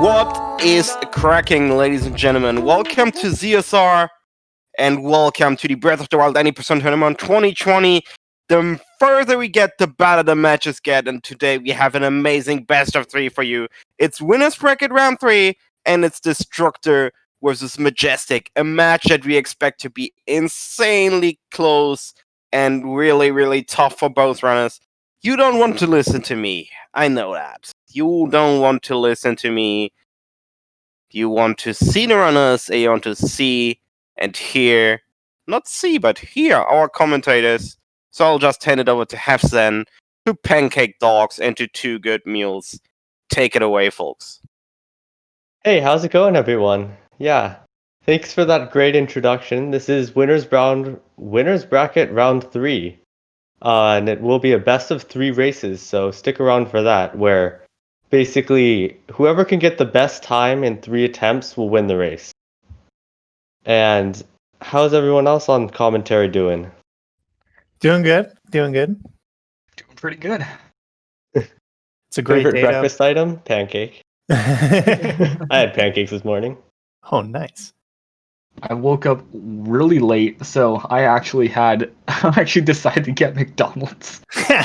What is cracking, ladies and gentlemen? Welcome to ZSR and welcome to the Breath of the Wild 90% Tournament 2020. The further we get, the better the matches get, and today we have an amazing best of three for you. It's Winners Bracket Round 3, and it's Destructor versus Majestic, a match that we expect to be insanely close and really, really tough for both runners. You don't want to listen to me. I know that. You don't want to listen to me. You want to see the runners, and you want to see and hear, not see, but hear our commentators. So I'll just hand it over to Hefzen, to Pancake Dogs, and to Two Good Meals. Take it away, folks. Hey, how's it going, everyone? Yeah, thanks for that great introduction. This is Winners Bracket Round 3. And it will be a best of 3 races, so stick around for that, where basically whoever can get the best time in 3 attempts will win the race. And how's everyone else on commentary doing? Doing good. Doing pretty good. It's a great Favorite day. breakfast item? Pancake. I had pancakes this morning. Oh, nice. I woke up really late, so I actually decided to get McDonald's.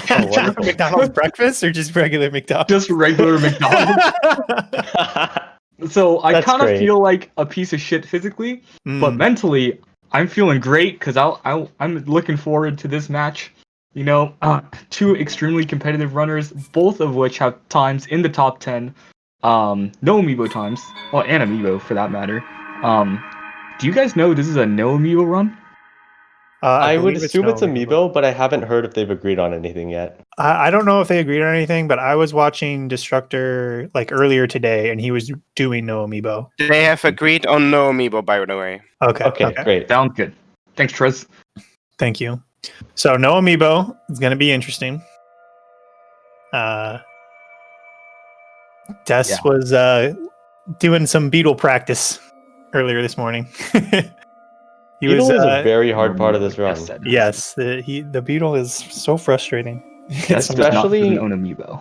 wonderful. McDonald's breakfast or just regular McDonald's? Just regular McDonald's. So I That's kind of great. feel like a piece of shit physically, but mentally, I'm feeling great because I'm looking forward to this match. You know, 2 extremely competitive runners, both of which have times in the top 10. No amiibo times, well, and amiibo for that matter. Do you guys know this is a no amiibo run? I would believe assume no it's amiibo, but I haven't heard if they've agreed on anything yet. I don't know if they agreed on anything, but I was watching Destructor like earlier today, and he was doing no amiibo. They have agreed on no amiibo, by the way. Okay. Great. Sounds good. Thanks, Trez. Thank you. So no amiibo. It's going to be interesting. Des was doing some beetle practice earlier this morning. Beetle is a very hard part of this run. Yes, the beetle is so frustrating. Especially an amiibo.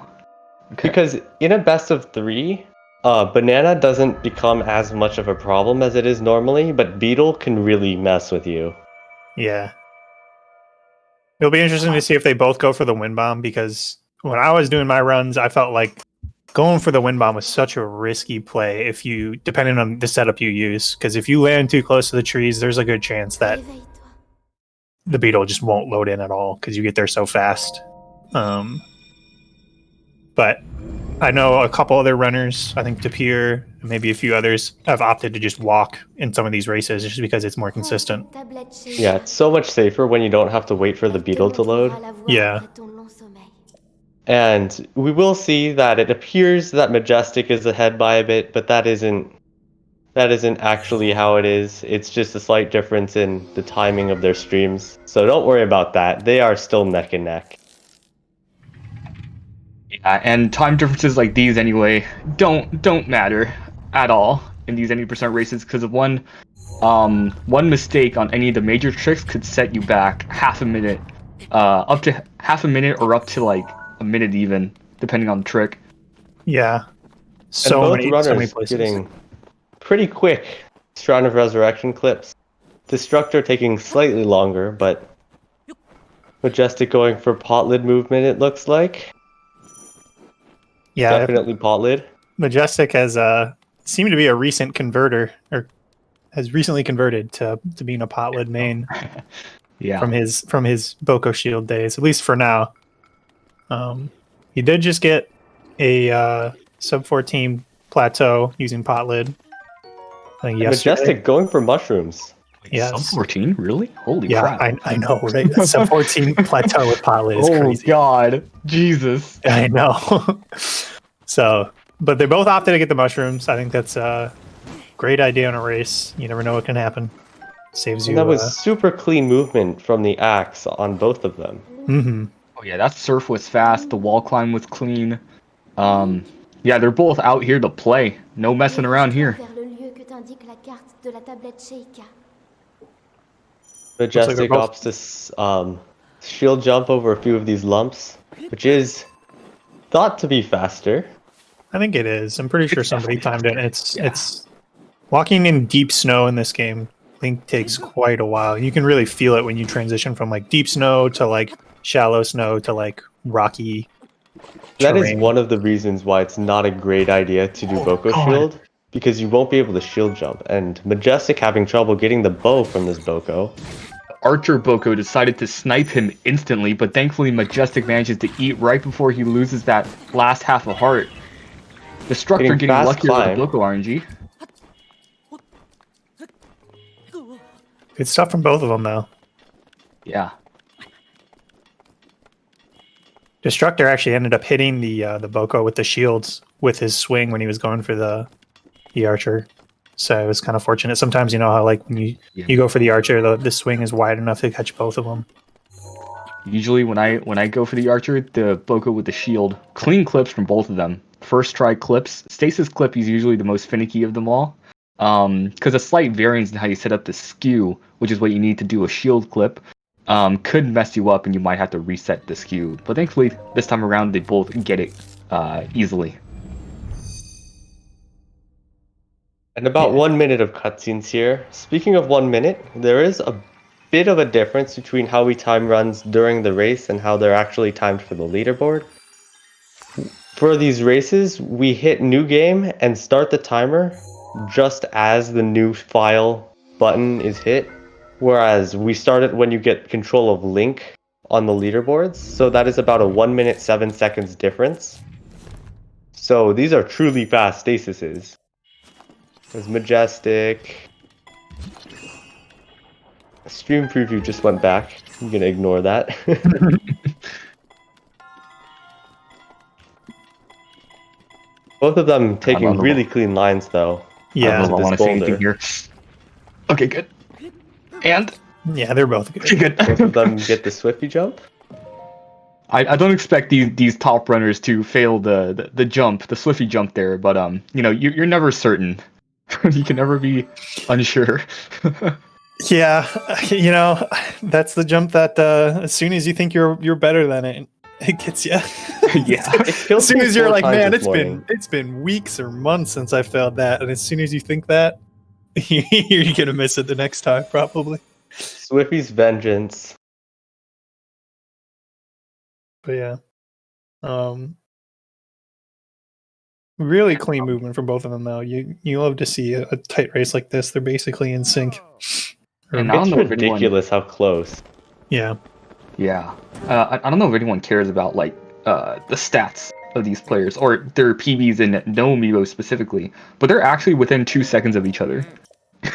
Okay. Because in a best of 3, banana doesn't become as much of a problem as it is normally, but beetle can really mess with you. Yeah. It'll be interesting to see if they both go for the wind bomb, because when I was doing my runs, I felt like going for the wind bomb was such a risky play depending on the setup you use. Because if you land too close to the trees, there's a good chance that the beetle just won't load in at all because you get there so fast. But I know a couple other runners, I think Tapir, maybe a few others, have opted to just walk in some of these races just because it's more consistent. Yeah, it's so much safer when you don't have to wait for the beetle to load. Yeah. And we will see that it appears that Majestic is ahead by a bit, but that isn't actually how it is. It's just a slight difference in the timing of their streams. So don't worry about that. They are still neck and neck. Yeah, and time differences like these anyway don't matter at all in these 80% races because of one mistake on any of the major tricks could set you back half a minute, up to half a minute or up to like a minute even, depending on the trick. Yeah. So many places. Getting pretty quick Shrine of Resurrection clips. Destructor taking slightly longer, but Majestic going for pot lid movement, it looks like. Yeah, definitely pot lid. Majestic has seemed to be a recent converter, or has recently converted to being a pot lid main. Yeah. From his Boko Shield days, at least for now. He did just get a sub 14 plateau using pot lid. I think yesterday. Majestic going for mushrooms. Yes. Sub 14? Really? Holy crap. I know, right? A sub 14 plateau with pot lid is crazy. Oh god. Jesus. I know. So, but they both opted to get the mushrooms. I think that's a great idea in a race. You never know what can happen. Saves you. And that was super clean movement from the axe on both of them. Mm-hmm. Oh yeah, that surf was fast. The wall climb was clean. Yeah, they're both out here to play. No messing around here. Majestic opts to shield jump over a few of these lumps, which is thought to be faster. I think it is. I'm pretty sure It's somebody definitely timed it. faster. It's walking in deep snow in this game. I think takes quite a while. You can really feel it when you transition from like deep snow to like shallow snow to like rocky That is terrain. one of the reasons why it's not a great idea to do Oh, Boko God. Shield, because you won't be able to shield jump. And Majestic having trouble getting the bow from this Boko. Archer Boko decided to snipe him instantly, but thankfully Majestic manages to eat right before he loses that last half a heart. Destructor Getting getting fast luckier with the climb. Boko RNG. Good stuff from both of them though. Yeah. Destructor actually ended up hitting the Boko with the shields with his swing when he was going for the archer. So it was kind of fortunate. Sometimes you know how like when you go for the archer, the swing is wide enough to catch both of them. Usually when I go for the Archer, the Boko with the shield, clean clips from both of them. First try clips. Stasis clip is usually the most finicky of them all. Because a slight variance in how you set up the skew, which is what you need to do a shield clip, could mess you up and you might have to reset the skew. But thankfully, this time around, they both get it easily. And about 1 minute of cutscenes here. Speaking of 1 minute, there is a bit of a difference between how we time runs during the race and how they're actually timed for the leaderboard. For these races, we hit new game and start the timer just as the new file button is hit, whereas we start it when you get control of Link on the leaderboards. So that is about a 1 minute 7 seconds difference. So these are truly fast stasises. There's Majestic. Stream preview just went back. I'm gonna ignore that. Both of them taking really clean lines though. Yeah, I don't want to say anything here. Okay, good. And yeah, they're both good. good. Both of them get the Swifty jump. I don't expect these top runners to fail the jump, the Swifty jump there, but you know, you're never certain. You can never be unsure. Yeah, you know, that's the jump that as soon as you think you're better than it, it gets you. Yeah. As soon as you're like, man, it's been weeks or months since I failed that, and as soon as you think that, you're gonna miss it the next time probably. Swiffy's vengeance. But yeah, really clean movement from both of them though. You love to see a tight race like this. They're basically in sync. And I don't It's know if anyone, ridiculous how close. Yeah. yeah, I don't know if anyone cares about like the stats of these players or their PBs in no amiibo specifically, but they're actually within 2 seconds of each other.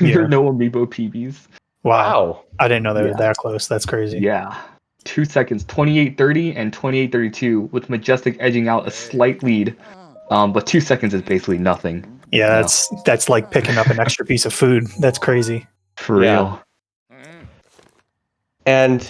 Yeah. There are no amiibo PBs. Wow. I didn't know they were Yeah. that close. That's crazy. Yeah. 2 seconds, 28:30 and 28:32, with Majestic edging out a slight lead. But 2 seconds is basically nothing. Yeah, No. that's like picking up an extra piece of food. That's crazy. For Yeah. real. And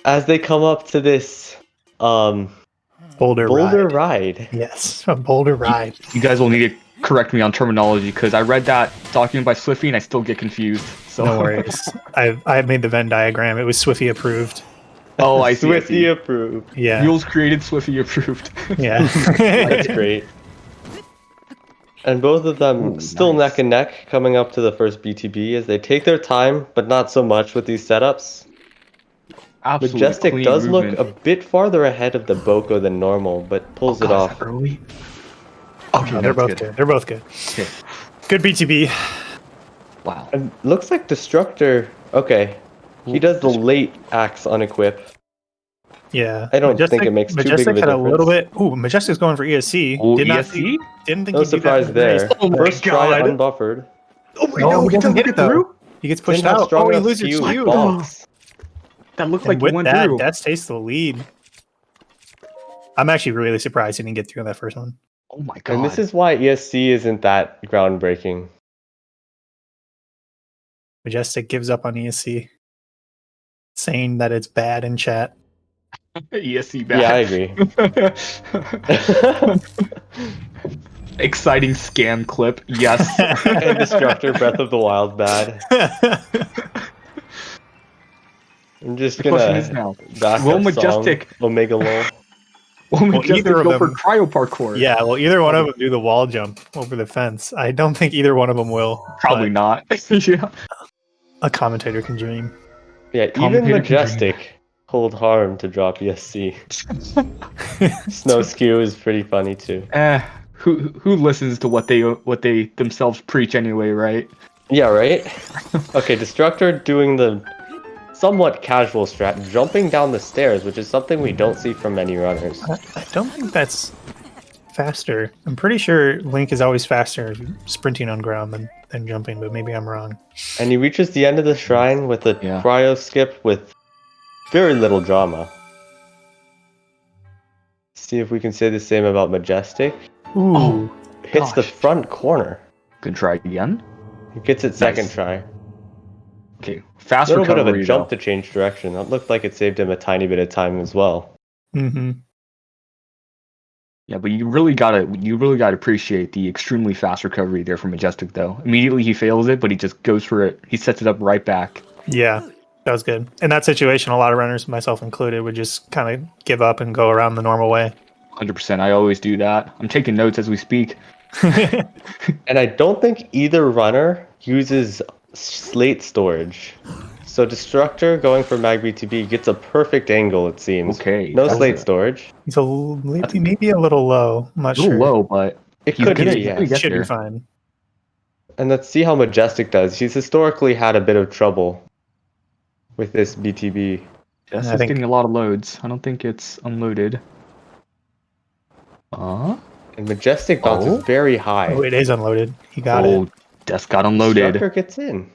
as they come up to this Boulder ride. ride. Yes, a boulder ride. You guys will need to correct me on terminology because I read that document by Swiffy and I still get confused. So No worries. I made the Venn diagram. It was Swiffy approved. Oh, I see. Swifty approved. Yeah. Mules created, Swiffy approved. Yeah. That's great. And both of them Ooh, still nice. neck and neck coming up to the first BTB as they take their time, but not so much with these setups. Absolutely Majestic clean does movement. look a bit farther ahead of the Boko than normal, but pulls it God, off. is that early? Okay, No, they're that's both good. They're both good. Okay. Good BTB. Wow. And looks like Destructor. Okay, he does the late axe unequip. Yeah. I don't think it makes too big of a Majestic had a little difference. bit. Ooh, Majestic's going for ESC. Oh, Did not ESC? think, didn't think No he'd do that in surprise the there. race. Oh my First try God. unbuffered. Oh wait, No, no, he he doesn't doesn't get get it, though. through? He gets Didn't pushed have out. strong Oh, he enough loses skew. skew. Balks. That looked And like he with went that, through. Death takes the lead. I'm actually really surprised he didn't get through on that first one. Oh my God. And this is why ESC isn't that groundbreaking. Majestic gives up on ESC, saying that it's bad in chat. ESC Yeah, I bad. agree. Exciting scam clip. Yes. And Destructor Breath of the Wild bad. I'm just The question gonna is now, back will up Majestic- song, Omega Lol. Well, Majestic either of go for them- cryo parkour. Yeah, well, either one of them do the wall jump over the fence. I don't think either one of them will. Probably but not. Yeah. A commentator can dream. Yeah, even Commentator can dream. Majestic hold harm to drop ESC. Snow skew is pretty funny too. Who listens to what they themselves preach anyway, right? Yeah, right? Okay, Destructor doing the somewhat casual strat, jumping down the stairs, which is something we don't see from many runners. I don't think that's faster. I'm pretty sure Link is always faster sprinting on ground than jumping, but maybe I'm wrong. And he reaches the end of the shrine with a Yeah. cryo skip with very little drama. See if we can say the same about Majestic. Ooh. Oh, Hits the gosh. front corner. Good try again. He gets it second Nice. try. Okay, A fast little bit of recovery. a jump though. to change direction. That looked like it saved him a tiny bit of time as well. Mm-hmm. Yeah, but you really gotta appreciate the extremely fast recovery there from Majestic though. Immediately he fails it, but he just goes for it. He sets it up right back. Yeah, that was good. In that situation, a lot of runners, myself included, would just kind of give up and go around the normal way. 100%. I always do that. I'm taking notes as we speak. And I don't think either runner uses slate storage. So Destructor going for Mag BTB gets a perfect angle, it seems. Okay, No that's slate a- storage. He's maybe a little low. I'm not A little sure. low, but It He's could gonna- be, he's yeah. gonna get Should there. be fine. And let's see how Majestic does. He's historically had a bit of trouble with this BTB. Jess I is think- getting a lot of loads. I don't think it's unloaded. And Majestic bounces Oh? very high. Oh, it is unloaded. He got it. Death got unloaded. Destructor gets in.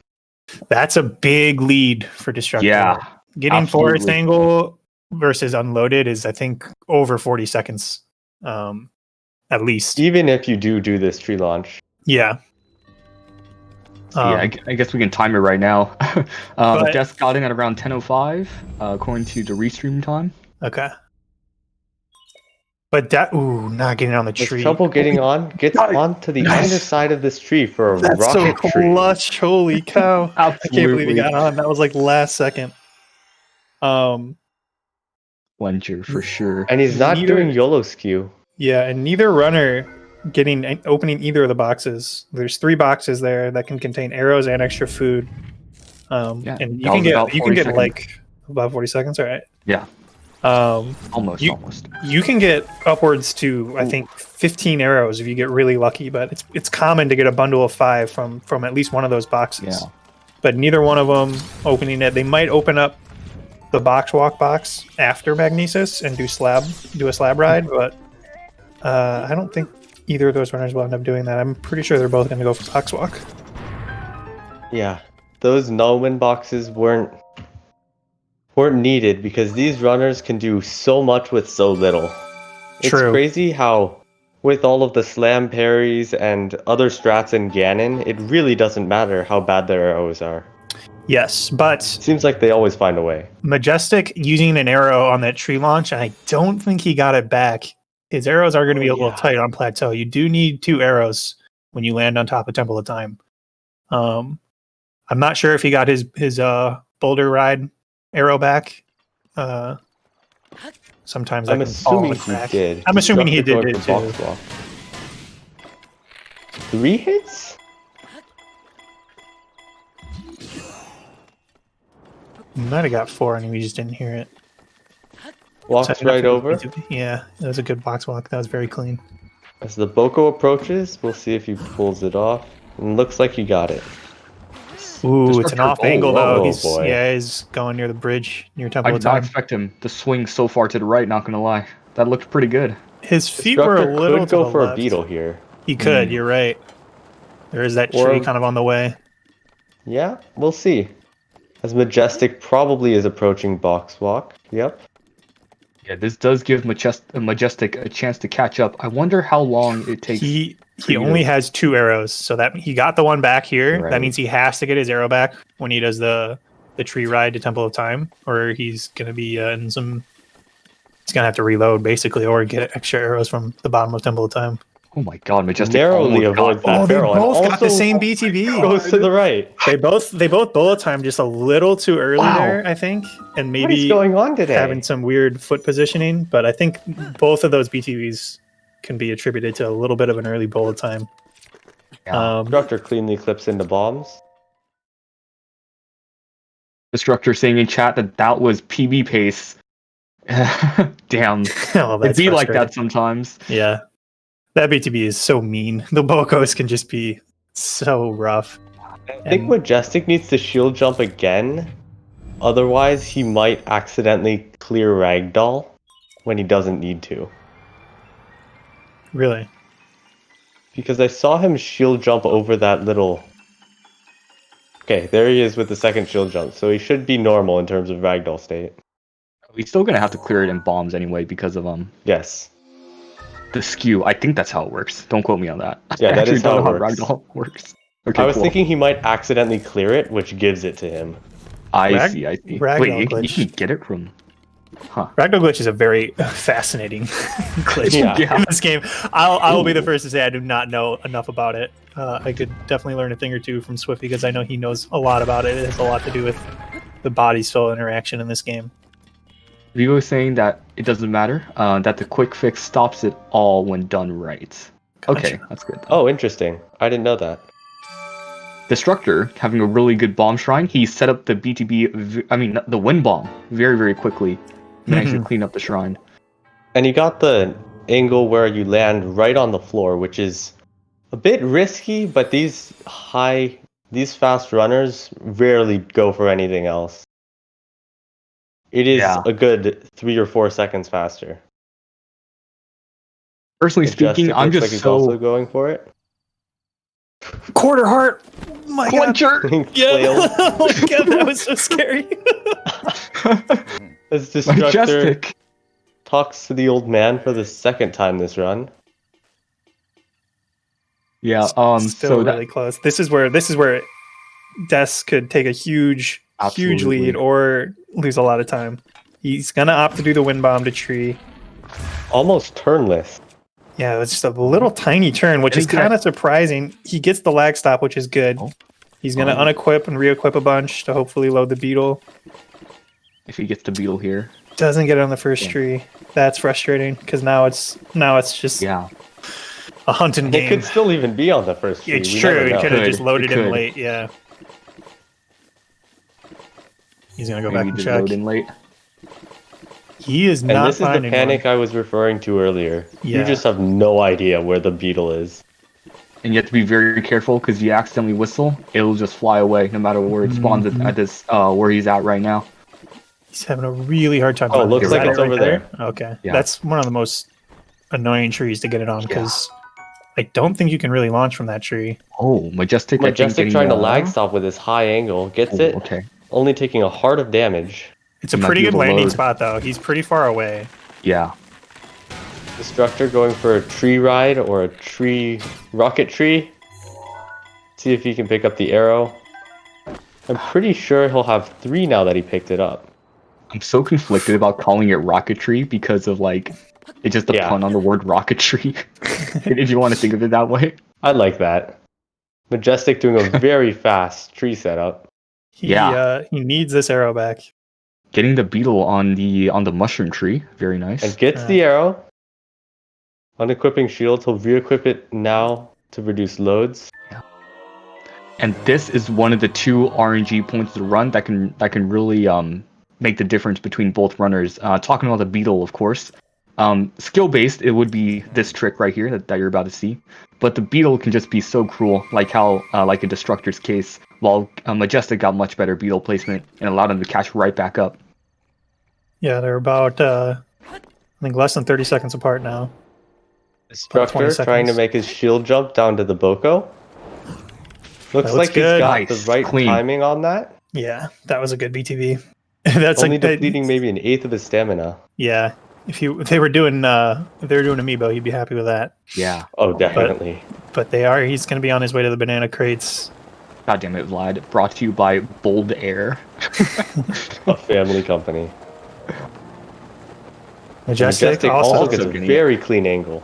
That's a big lead for Destructor. Yeah, Getting forest absolutely. angle versus unloaded is, I think, over 40 seconds, at least. Even if you do this tree launch. Yeah. Yeah, I guess we can time it right now. But- Death got in at around 10:05, according to the restream time. Okay. But that, not getting on the Has tree. trouble getting on. Gets Nice. onto the Nice. underside of this tree for a That's so rocket tree. clutch. Holy cow. I can't believe Absolutely. he got on. That was like last second. Flencher for sure. And he's not Neither- doing YOLO skew. Yeah, and neither runner opening either of the boxes. There's 3 boxes there that can contain arrows and extra food. Yeah, And you that can was about get 40 seconds. like about 40 seconds, all right. Yeah, Almost. almost. You can get upwards to, I think, 15 arrows if you get really lucky, but it's common to get a bundle of 5 from at least one of those boxes. Yeah. But neither one of them opening it. They might open up the box walk box after Magnesis and do a slab ride, but I don't think either of those runners will end up doing that. I'm pretty sure they're both going to go for box walk. Yeah. Those no-win boxes weren't needed because these runners can do so much with so little. It's True. crazy how with all of the slam parries and other strats in Ganon, it really doesn't matter how bad their arrows are. Yes, but Seems like they always find a way. Majestic using an arrow on that tree launch, and I don't think he got it back. His arrows are going to be a little yeah. tight on plateau. You do need 2 arrows when you land on top of Temple of Time. I'm not sure if he got his boulder ride arrow back. Sometimes I'm that can fall in assuming the he crack. did. I'm assuming he Destructor did going it for too. box walk. 3 hits? He might have got 4 and we just didn't hear it. Walks So- right over. Yeah, that was a good box walk. That was very clean. As the Boko approaches, we'll see if he pulls it off. And looks like he got it. Ooh, it's an Destructor- off angle though. oh, He's boy. he's going near the bridge near I Temple did of not Time. expect him to swing so far to the right. Not gonna lie, that looked pretty good. His feet were a Destructor little could to go the for left. a beetle here. He could. You're right. There is that Or- tree kind of on the way. Yeah, we'll see. As Majestic probably is approaching box walk. Yep. Yeah, this does give Majestic a chance to catch up. I wonder how long it takes. He you only to- has 2 arrows, so that he got the one back here. Right. That means he has to get his arrow back when he does the tree ride to Temple of Time, or he's gonna be in some. He's gonna have to reload basically, or get extra arrows from the bottom of Temple of Time. Oh my god, Majestic Narrowly almost avoids that Oh, they barrel. and both got the also same BTB. goes to the right. They both bullet time just a little too early Wow. there, I think, and What is maybe going on today? having some weird foot positioning. But I think both of those BTBs can be attributed to a little bit of an early bullet time. Yeah. Destructor cleanly clips into bombs. Destructor saying in chat that was PB pace. Damn. Oh, It'd that's be like frustrating. that sometimes. Yeah, that BTB is so mean. The Bocos can just be so rough. I think Majestic needs to shield jump again. Otherwise, he might accidentally clear Ragdoll when he doesn't need to. Really. Because I saw him shield jump over that little... Okay, there he is with the second shield jump. So he should be normal in terms of Ragdoll state. We're still gonna have to clear it in bombs anyway because of Yes. the skew. I think that's how it works. Don't quote me on that. Yeah, I that actually is how don't know it works. Ragdoll works. Okay, I was cool. thinking he might accidentally clear it, which gives it to him. I see. Ragdoll Wait, you glitch. can get it from... Huh. Ragdoll glitch is a very fascinating glitch Yeah. in this game. I will be the first to say I do not know enough about it. I could definitely learn a thing or two from Swift because I know he knows a lot about it. It has a lot to do with the body soul interaction in this game. Vivo is saying that it doesn't matter, that the quick fix stops it all when done right. Okay, Gotcha. that's good. Oh, interesting. I didn't know that. Destructor, having a really good bomb shrine, he set up the the wind bomb very, very quickly. Managed to clean up the shrine. And you got the angle where you land right on the floor, which is a bit risky, but these fast runners rarely go for anything else. It is Yeah. a good 3 or 4 seconds faster. Personally speaking, Majestic I'm looks just like he's so... also going for it. Quarter heart. My God. Clincher! Yeah. Flails. Oh my God, that was so scary. As Destructor Majestic! talks to the old man for the second time this run. Yeah, Still so really close. This is where Des could take a huge Absolutely. lead or lose a lot of time. He's gonna opt to do the wind bomb to tree. Almost turnless. Yeah, it's just a little tiny turn, which I is think that- kind of surprising. He gets the lag stop, which is good. Oh. He's gonna unequip and re-equip a bunch to hopefully load the beetle. if he gets the beetle here. Doesn't get it on the first tree. That's frustrating because now it's just Yeah. a hunting It game. could still even be on the first tree. It's we true. never He know. could have just Could. loaded It in could. late. Yeah. He's gonna go Maybe back and just check. load in late. He is And not this is the finding panic one. I was referring to earlier. Yeah. You just have no idea where the beetle is. And you have to be very careful because you accidentally whistle, it'll just fly away no matter where it spawns at this where he's at right now. He's having a really hard time. Oh, finding it. looks Is like that it's it right over there. Okay, Yeah. that's one of the most annoying trees to get it on because I don't think you can really launch from that tree. Oh, Majestic. I think, Majestic getting, trying to lag stop with his high angle. Gets it. Okay. Only taking a heart of damage. It's a Might pretty be good able to landing load. spot though. He's pretty far away. Yeah. Destructor going for a tree ride or a tree rocket tree. See if he can pick up the arrow. I'm pretty sure he'll have 3 now that he picked it up. I'm so conflicted about calling it rocketry because of like it's just a Yeah. pun on the word rocketry. If you want to think of it that way. I like that. Majestic doing a very fast tree setup. He needs this arrow back. Getting the beetle on the mushroom tree, very nice. And gets the arrow. Unequipping shield, he'll re-equip it now to reduce loads. And this is one of the 2 RNG points to run that can really make the difference between both runners. Talking about the beetle, of course. Skill based, it would be this trick right here that you're about to see. But the beetle can just be so cruel, like how like in Destructor's case, while Majestic got much better beetle placement and allowed him to catch right back up. Yeah, they're about I think less than 30 seconds apart now. Destructor 20 trying to seconds. make his shield jump down to the Boko. Looks That looks like he's good. got Nice, the right clean. timing on that. Yeah, that was a good BTV. That's Only like depleting maybe an eighth of his stamina. Yeah, if they were doing Amiibo, he'd be happy with that. Yeah. Oh, definitely. But they are. He's going to be on his way to the banana crates. God damn it, Vlad. Brought to you by Bold Air. A family company. Majestic, Also also gets a getting it. very clean angle.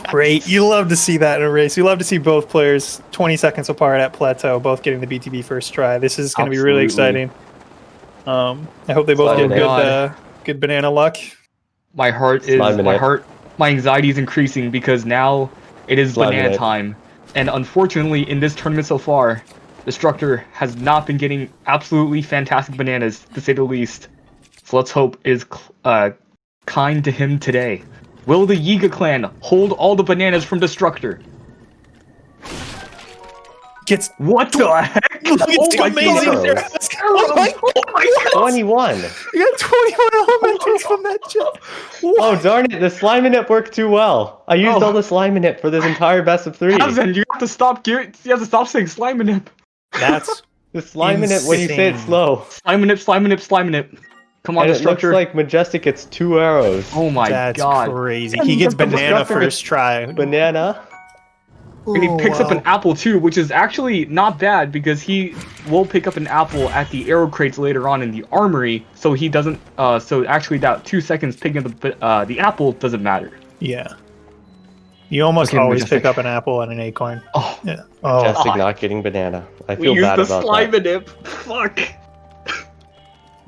Great. You love to see that in a race. You love to see both players 20 seconds apart at plateau, both getting the BTB first try. This is going to be really exciting. I hope they both get good banana luck. My anxiety is increasing because now it is banana time. And unfortunately, in this tournament so far, Destructor has not been getting absolutely fantastic bananas, to say the least. So let's hope it is kind to him today. Will the Yiga clan hold all the bananas from Destructor? What the heck? It's amazing. Oh my God. 21. You got 21 elementals from that jump. Oh darn it, the slime nip worked too well. I used all the slime nip for this entire best of 3. Hazen, you have to stop saying slime nip. That's the slime nip when you say it slow. Slime nip. Come on, and Destructor. It looks like Majestic gets 2 arrows. Oh my God. That's crazy. He gets banana first try. Banana. And he picks up an apple too, which is actually not bad because he will pick up an apple at the arrow crates later on in the armory. So he doesn't. So actually, that 2 seconds picking up the apple doesn't matter. Yeah. You almost always pick up an apple and an acorn. Oh. Yeah. Majestic not getting banana. I feel bad about that. We used the slime nip. Fuck.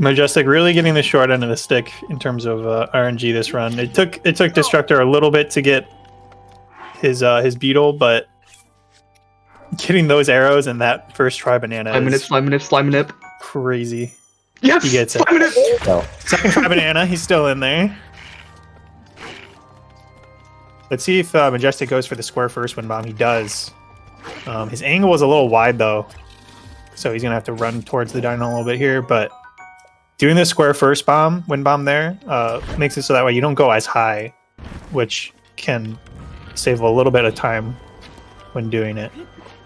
Majestic really getting the short end of the stick in terms of RNG this run. It took Destructor a little bit to get his beetle, but getting those arrows and that first try banana Slime nip. Crazy. Yes, he gets it. No. Second try banana, he's still in there. Let's see if Majestic goes for the square first wind bomb. He does. His angle was a little wide though, so he's gonna have to run towards the dino a little bit here, but doing the square first wind bomb there makes it so that way you don't go as high, which can save a little bit of time when doing it.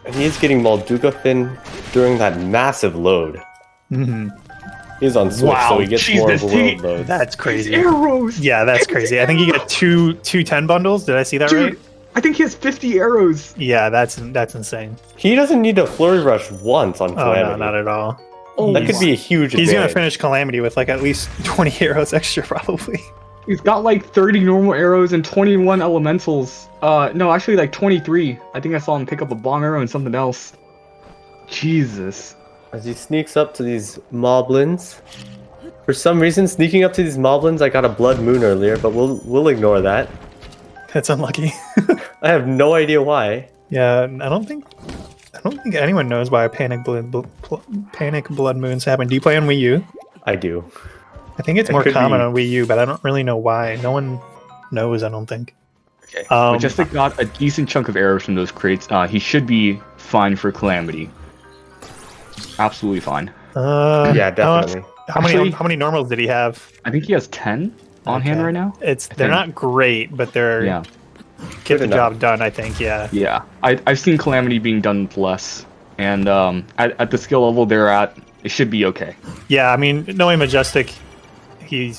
And he is getting Molduga Fin during that massive load. Mm-hmm. He's on Switch, so he gets more of a world load. That's crazy. Arrows! Yeah, that's crazy. I think he got two 10 bundles. Did I see that right? I think he has 50 arrows. Yeah, that's insane. He doesn't need to flurry rush once on Calamity. Oh, no, not at all. That could be a huge He's advantage. going to finish Calamity with like at least 20 arrows extra, probably. He's got like 30 normal arrows and 21 elementals. No, actually like 23. I think I saw him pick up a bomb arrow and something else. Jesus. As he sneaks up to these moblins. For some reason, sneaking up to these moblins, I got a blood moon earlier, but we'll ignore that. That's unlucky. I have no idea why. Yeah, I don't think anyone knows why panic blood moons happen. Do you play on Wii U? I do. I think it's more common on Wii U, but I don't really know why. No one knows, I don't think. Okay. Majestic got a decent chunk of arrows from those crates. He should be fine for Calamity. Absolutely fine. Yeah, definitely. How many normals did he have? I think he has 10 on hand right now. They're not great, but they're get the job done, I think. Yeah. I've seen Calamity being done with less, and at the skill level they're at, it should be okay. Yeah, I mean, knowing Majestic, he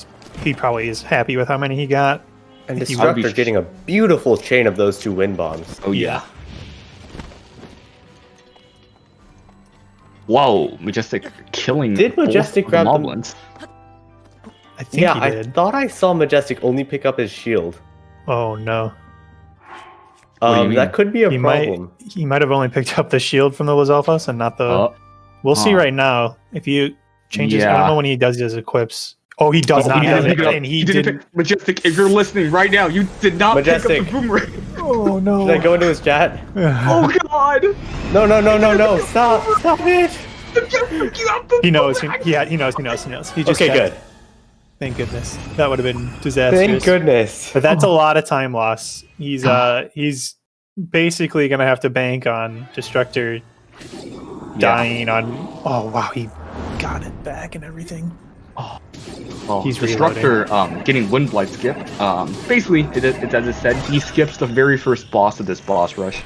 probably is happy with how many he got. And Destructor getting a beautiful chain of those 2 wind bombs. Oh yeah. Whoa, Majestic killing. Did Majestic grab the moblins? I think he did. I thought I saw Majestic only pick up his shield. Oh no. That could be a problem. He might have only picked up the shield from the Lizalfos and not the... We'll see right now. If you change his... I don't know when he does his equips. Oh, he does not have it, and he didn't... Majestic, if you're listening right now, you did not pick up the boomerang. Oh no. Should I go into his chat? Oh god. No. Stop it. He knows. He knows. He just good. Thank goodness. That would have been disastrous. Thank goodness. But that's a lot of time loss. He's basically gonna have to bank on Destructor dying on... Oh wow, he got it back and everything. He's Destructor getting Wind Blight skip. Basically, it's as it said, he skips the very first boss of this boss rush.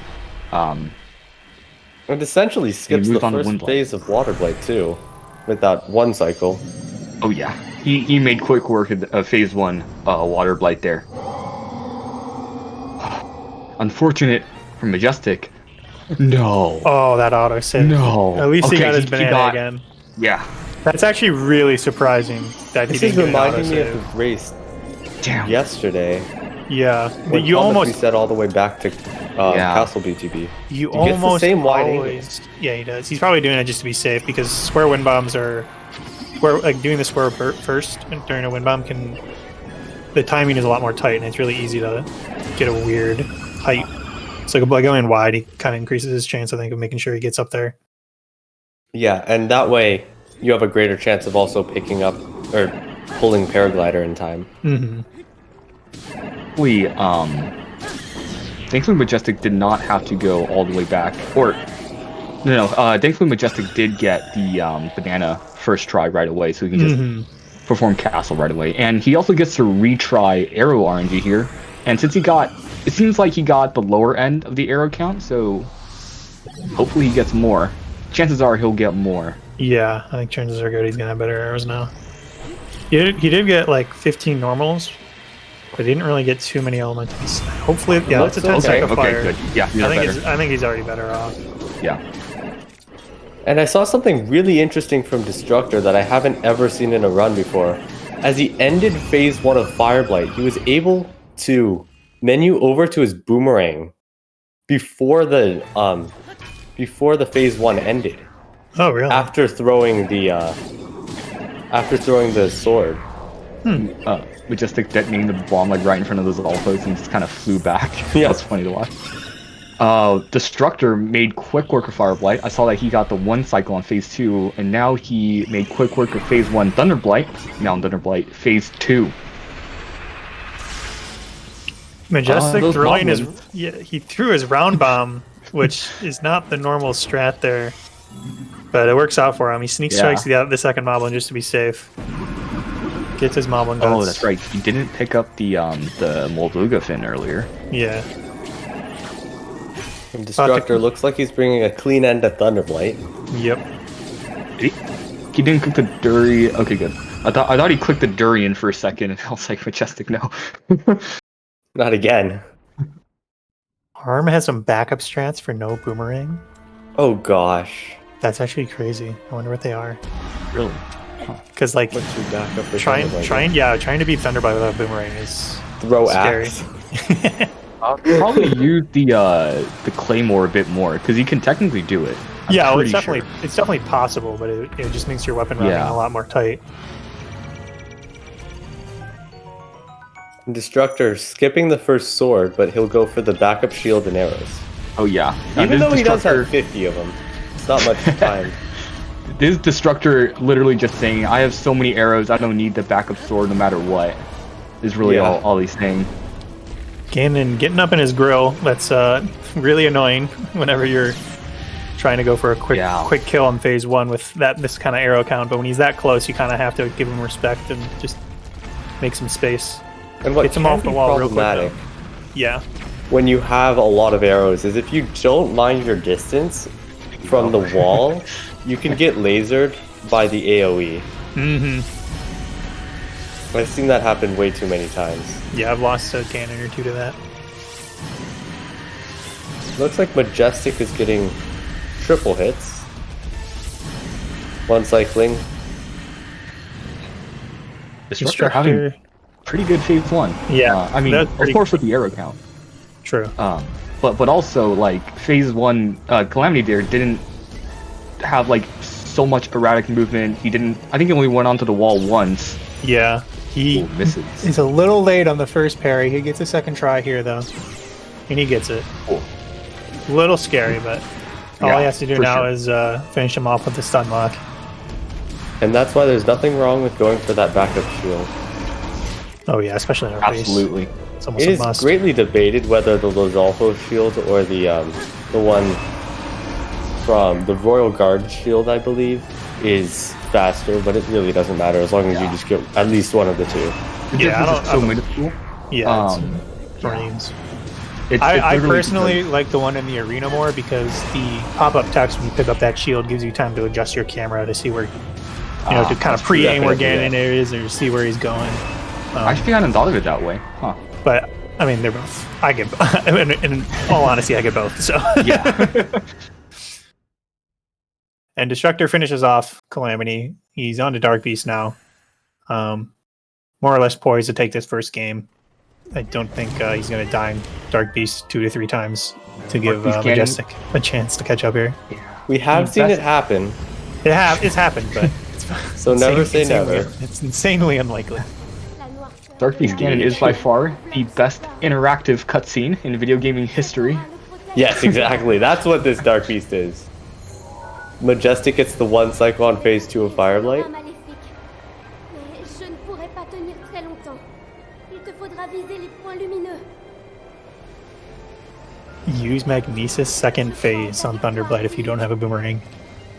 It essentially skips the first phase of Water Blight too, with that 1 cycle. Oh yeah, he made quick work of phase 1 Water Blight there. Unfortunate for Majestic. No. Oh, that auto save. No. At least he got his banana again. Yeah. That's actually really surprising that he didn't get an auto reminding me save. of the race yesterday When you Thomas almost reset all the way back to Castle BTB. you He gets the almost same wide always yeah he does. He's probably doing it just to be safe because square wind bombs are doing the square first and during a wind bomb the timing is a lot more tight and it's really easy to get a weird height. So by going wide, he kind of increases his chance, I think, of making sure he gets up there. Yeah, and that way you have a greater chance of also picking up or pulling paraglider in time. Mm-hmm. Thankfully Majestic did not have to go all the way back. Thankfully Majestic did get the banana first try right away, so he can just perform castle right away. And he also gets to retry arrow RNG here. And since it seems like he got the lower end of the arrow count, so hopefully he gets more. Chances are he'll get more. Yeah, I think chances are good he's gonna have better arrows now. He did get like 15 normals, but he didn't really get too many elementals. Hopefully, yeah, it's a 10 second fire. Good. Yeah, I think he's already better off. Yeah. And I saw something really interesting from Destructor that I haven't ever seen in a run before. As he ended phase 1 of Fireblight, he was able to menu over to his boomerang before the phase 1 ended. Oh, really? After throwing the sword. Majestic detonating the bomb like right in front of those Alphas and just kind of flew back. Yeah. That's funny to watch. Destructor made quick work of Fireblight. I saw that he got the 1 cycle on phase 2, and now he made quick work of phase 1 Thunderblight. Now in Thunderblight, phase 2. Majestic throwing he threw his round bomb, which is not the normal strat there, but it works out for him. He sneak strikes the second Moblin just to be safe. Gets his Moblin guts. Oh, that's right. He didn't pick up the Molduga fin earlier. Yeah. And Destructor looks like he's bringing a clean end to Thunderblight. Yep. He didn't click the Dury. Okay, good. I thought he clicked the Durian for a second, and I was like, Majestic, no. Not again. Arm has some backup strats for no boomerang. Oh gosh. That's actually crazy. I wonder what they are. Really? Because like What's your backup for trying to beat Thunderblight without boomerang is throw scary. axe. I'll probably use the Claymore a bit more because you can technically do it. It's definitely possible, but it just makes your weapon running a lot more tight. Destructor skipping the first sword, but he'll go for the backup shield and arrows. Oh yeah. Even though he does have 50 of them, it's not much time. This Destructor literally just saying, I have so many arrows, I don't need the backup sword no matter what. Is really all he's saying. Getting up in his grill, that's really annoying whenever you're trying to go for a quick kill on phase 1 with this kind of arrow count, but when he's that close, you kind of have to give him respect and just make some space. And what gets him off the wall real quick. Yeah. When you have a lot of arrows, is if you don't mind your distance from the wall, you can get lasered by the AoE. Mm-hmm. I've seen that happen way too many times. Yeah, I've lost a cannon or two to that. Looks like Majestic is getting triple hits. 1 cycling. Destructor having pretty good phase 1. Yeah, I mean, of course with the arrow count. True. But also like phase 1, Calamity there didn't have like so much erratic movement. I think he only went onto the wall once. Yeah, he misses. He's a little late on the first parry. He gets a second try here though, and he gets it. Cool. A little scary, but all he has to do now is finish him off with the stun lock. And that's why there's nothing wrong with going for that backup shield. Oh yeah, especially in our Absolutely. base. It's almost It a is must. greatly debated whether the Lozolfo shield or the one from the Royal Guard shield, I believe, is faster, but it really doesn't matter as long as you just get at least one of the two. Yeah, so minuscule. Yeah, frames. I personally like the one in the arena more because the pop-up text when you pick up that shield gives you time to adjust your camera to see where, to kind of pre-aim where Ganon is or see where he's going. Actually, I hadn't thought of it that way. Huh. But I mean, they're both. In all honesty, I get both. So yeah. And Destructor finishes off Calamity. He's on to Dark Beast now. More or less poised to take this first game. I don't think he's going to die in Dark Beast 2 to 3 times to give Beast Ganon. Majestic a chance to catch up here. We have seen it happen, It's happened, but so never say never. It's insanely unlikely. Dark Beast Ganon is by far the best interactive cutscene in video gaming history. Yes, exactly. That's what this Dark Beast is. Majestic gets the one cycle on phase 2 of Fireblight. Use Magnesis second phase on Thunderblight if you don't have a boomerang.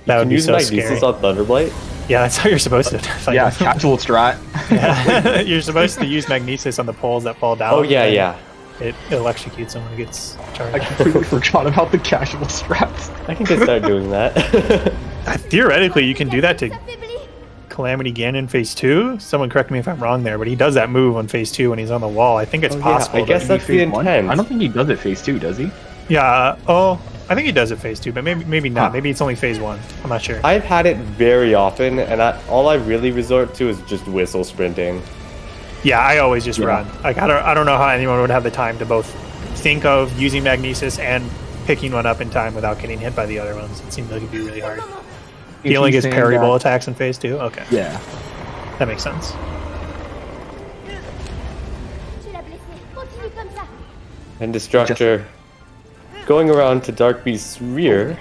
That You would can be use so Magnesis scary. on Thunderblight. Yeah, that's how you're supposed to fight Yeah, him. casual strat. Yeah. You're supposed to use Magnesis on the poles that fall down. Oh yeah, and yeah. It electrocutes someone who gets charged. I completely forgot about the casual strats. I can just start doing that. Theoretically, you can do that to Calamity Ganon phase 2. Someone correct me if I'm wrong there, but he does that move on phase 2 when he's on the wall. I think it's Oh, yeah, possible. I guess that- that's the Phase one? intent. I don't think he does it phase 2, does he? Yeah. I think he does it phase 2, but maybe not. Huh. Maybe it's only phase 1. I'm not sure. I've had it very often, and all I really resort to is just whistle sprinting. Yeah, I always just Yeah. run. Like I don't know how anyone would have the time to both think of using Magnesis and picking one up in time without getting hit by the other ones. It seems like it'd be really hard. He only gets parryable attacks in phase 2? Okay. Yeah. That makes sense. And Destructor going around to Dark Beast's rear.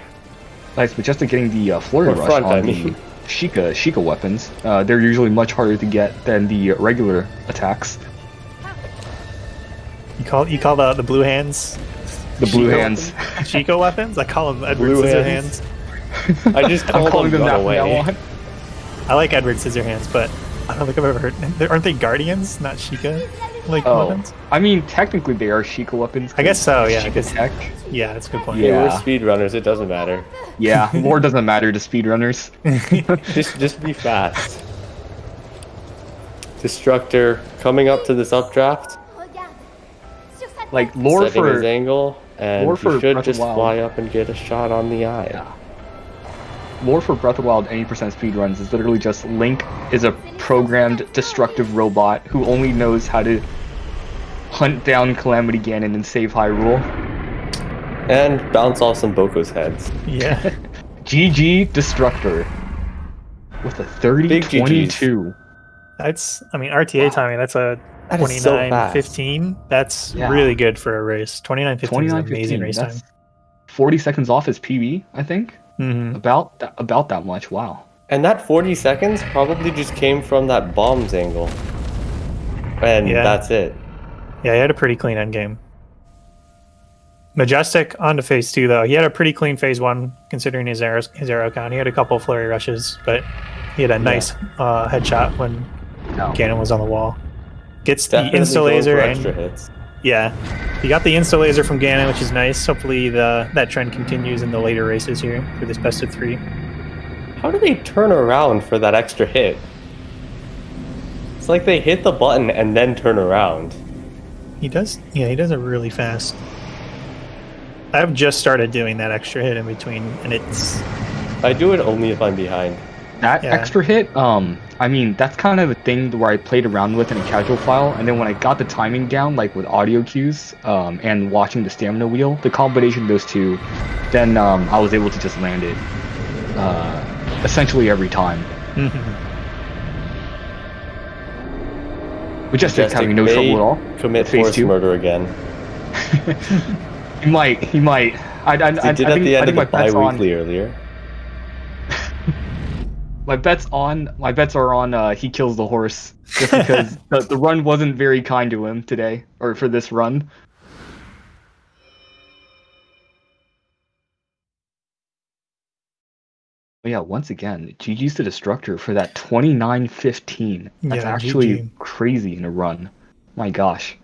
Nice, but just getting the flurry Or rush front, on I the mean. Sheikah weapons. They're usually much harder to get than the regular attacks. You call the blue hands The blue Sheikah hands. weapons? Sheikah weapons? I call them Edward Blue Scissorhands. hands. I just I'm call calling them them that run from now away. on. I like Edward Scissorhands, but I don't think I've ever heard. Aren't they Guardians, not Sheikah? Like Oh, weapons? I mean, technically they are Sheikah weapons. I guess so. Yeah. Sheikah 'cause- tech. yeah, that's a good point. Hey, we're Yeah. speedrunners, it doesn't matter. Yeah, lore doesn't matter to speedrunners. Just be fast. Destructor coming up to this updraft, Like lore setting his for angle, and lore you for should Breath of just Wild. fly up and get a shot on the eye. Breath of Wild 80% speedruns is literally just Link is a programmed destructive robot who only knows how to hunt down Calamity Ganon and save Hyrule. And bounce off some Boko's heads. Yeah. GG Destructor with a Big 30-22. That's, RTA timing, that's a That is so fast. 29:15. That's Yeah. really good for a race. 29:15 is an 29-15. amazing race time. That's 40 seconds off his PB, I think. Hmm. About that much. Wow. And that 40 seconds probably just came from that bombs angle. And Yeah. that's it. Yeah, he had a pretty clean endgame. Majestic on to phase 2, though. He had a pretty clean phase 1, considering his arrow count. He had a couple of flurry rushes, but he had a nice headshot when No. Ganon was on the wall. Gets Definitely the insta going laser for and extra hits. yeah, he got the insta laser from Ganon, which is nice. Hopefully that trend continues in the later races here for this best of 3. How do they turn around for that extra hit? It's like they hit the button and then turn around. He does it really fast. I've just started doing that extra hit in between, and it's I do it only if I'm behind. That Yeah. extra hit, that's kind of a thing where I played around with in a casual file, and then when I got the timing down, like with audio cues, and watching the stamina wheel, the combination of those two, then I was able to just land it, essentially every time. Majestic having no may trouble at all. Commit Phase forced 2. murder again. He might. He did at the end of the bi-weekly earlier. My bets are on he kills the horse, just because the run wasn't very kind to him today, or for this run. But yeah, once again, GG's to Destructor for that 29-15. That's Yeah, actually GG. crazy in a run. My gosh.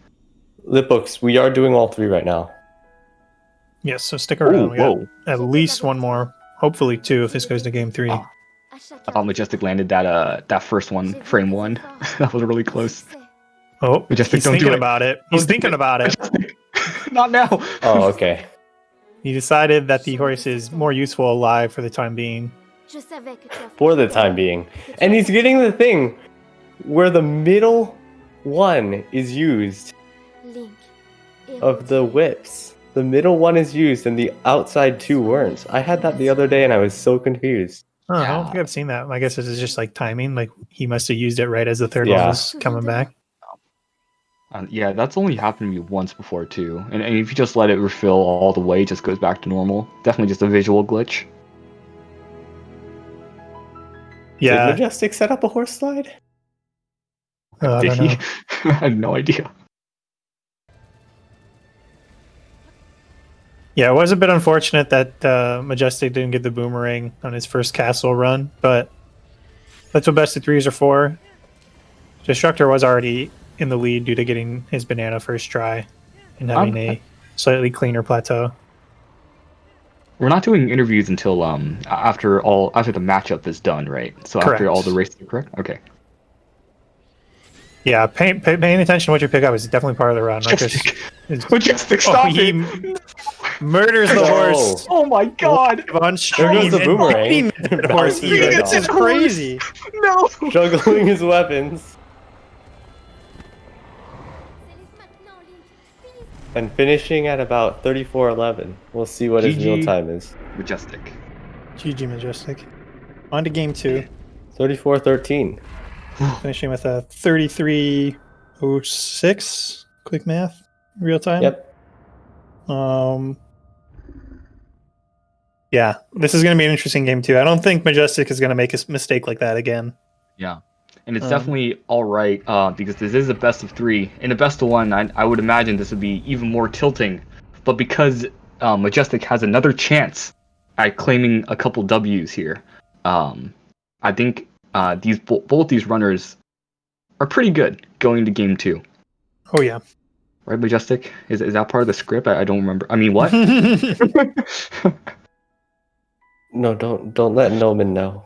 Lipbooks, we are doing all 3 right now. yes. So stick around. We got Whoa. at least one more, hopefully 2 if this goes to game 3. Oh. I thought Majestic landed that first one, frame 1. That was really close. Oh, Majestic, he's don't do thinking it. about it. He's Don't do thinking it. about it. Not now. Oh, okay. He decided that the horse is more useful alive for the time being. For the time being. And he's getting the thing where the middle one is used of the whips. The middle one is used and the outside two weren't. I had that the other day and I was so confused. Oh, I don't think I've seen that. I guess this is just like timing. Like he must have used it right as the third one Yeah. was coming back. Yeah, that's only happened to me once before too. And if you just let it refill all the way, it just goes back to normal. Definitely just a visual glitch. Yeah. Did Majestic set up a horse slide? I Did don't he? know. I had no idea. Yeah, it was a bit unfortunate that Majestic didn't get the boomerang on his first castle run, but that's what best of threes are for. Destructor was already in the lead due to getting his banana first try and having a slightly cleaner plateau. We're not doing interviews until after the matchup is done, right? So Correct. after all the races are correct? Okay. Yeah, paying attention to what you pick up is definitely part of the run. Right? Majestic, stop he it! murders the horse Oh my god! on stream. There goes the and boomerang. beating the horse. Bouncing right This is off. crazy. No! Juggling his weapons. And finishing at about 34-11. We'll see what his GG. real time is. Majestic. GG Majestic. On to game 2. 34-13. Finishing with a 33:06. Quick math. Real time. Yep. Yeah, this is going to be an interesting game too. I don't think Majestic is going to make a mistake like that again. Yeah. And it's definitely alright, because this is a best of 3. In a best of 1, I would imagine this would be even more tilting. But because Majestic has another chance at claiming a couple W's here, I think both these runners are pretty good going to game 2. Oh yeah. Right, Majestic? Is that part of the script? I don't remember. I mean, what? No, don't let Noman know.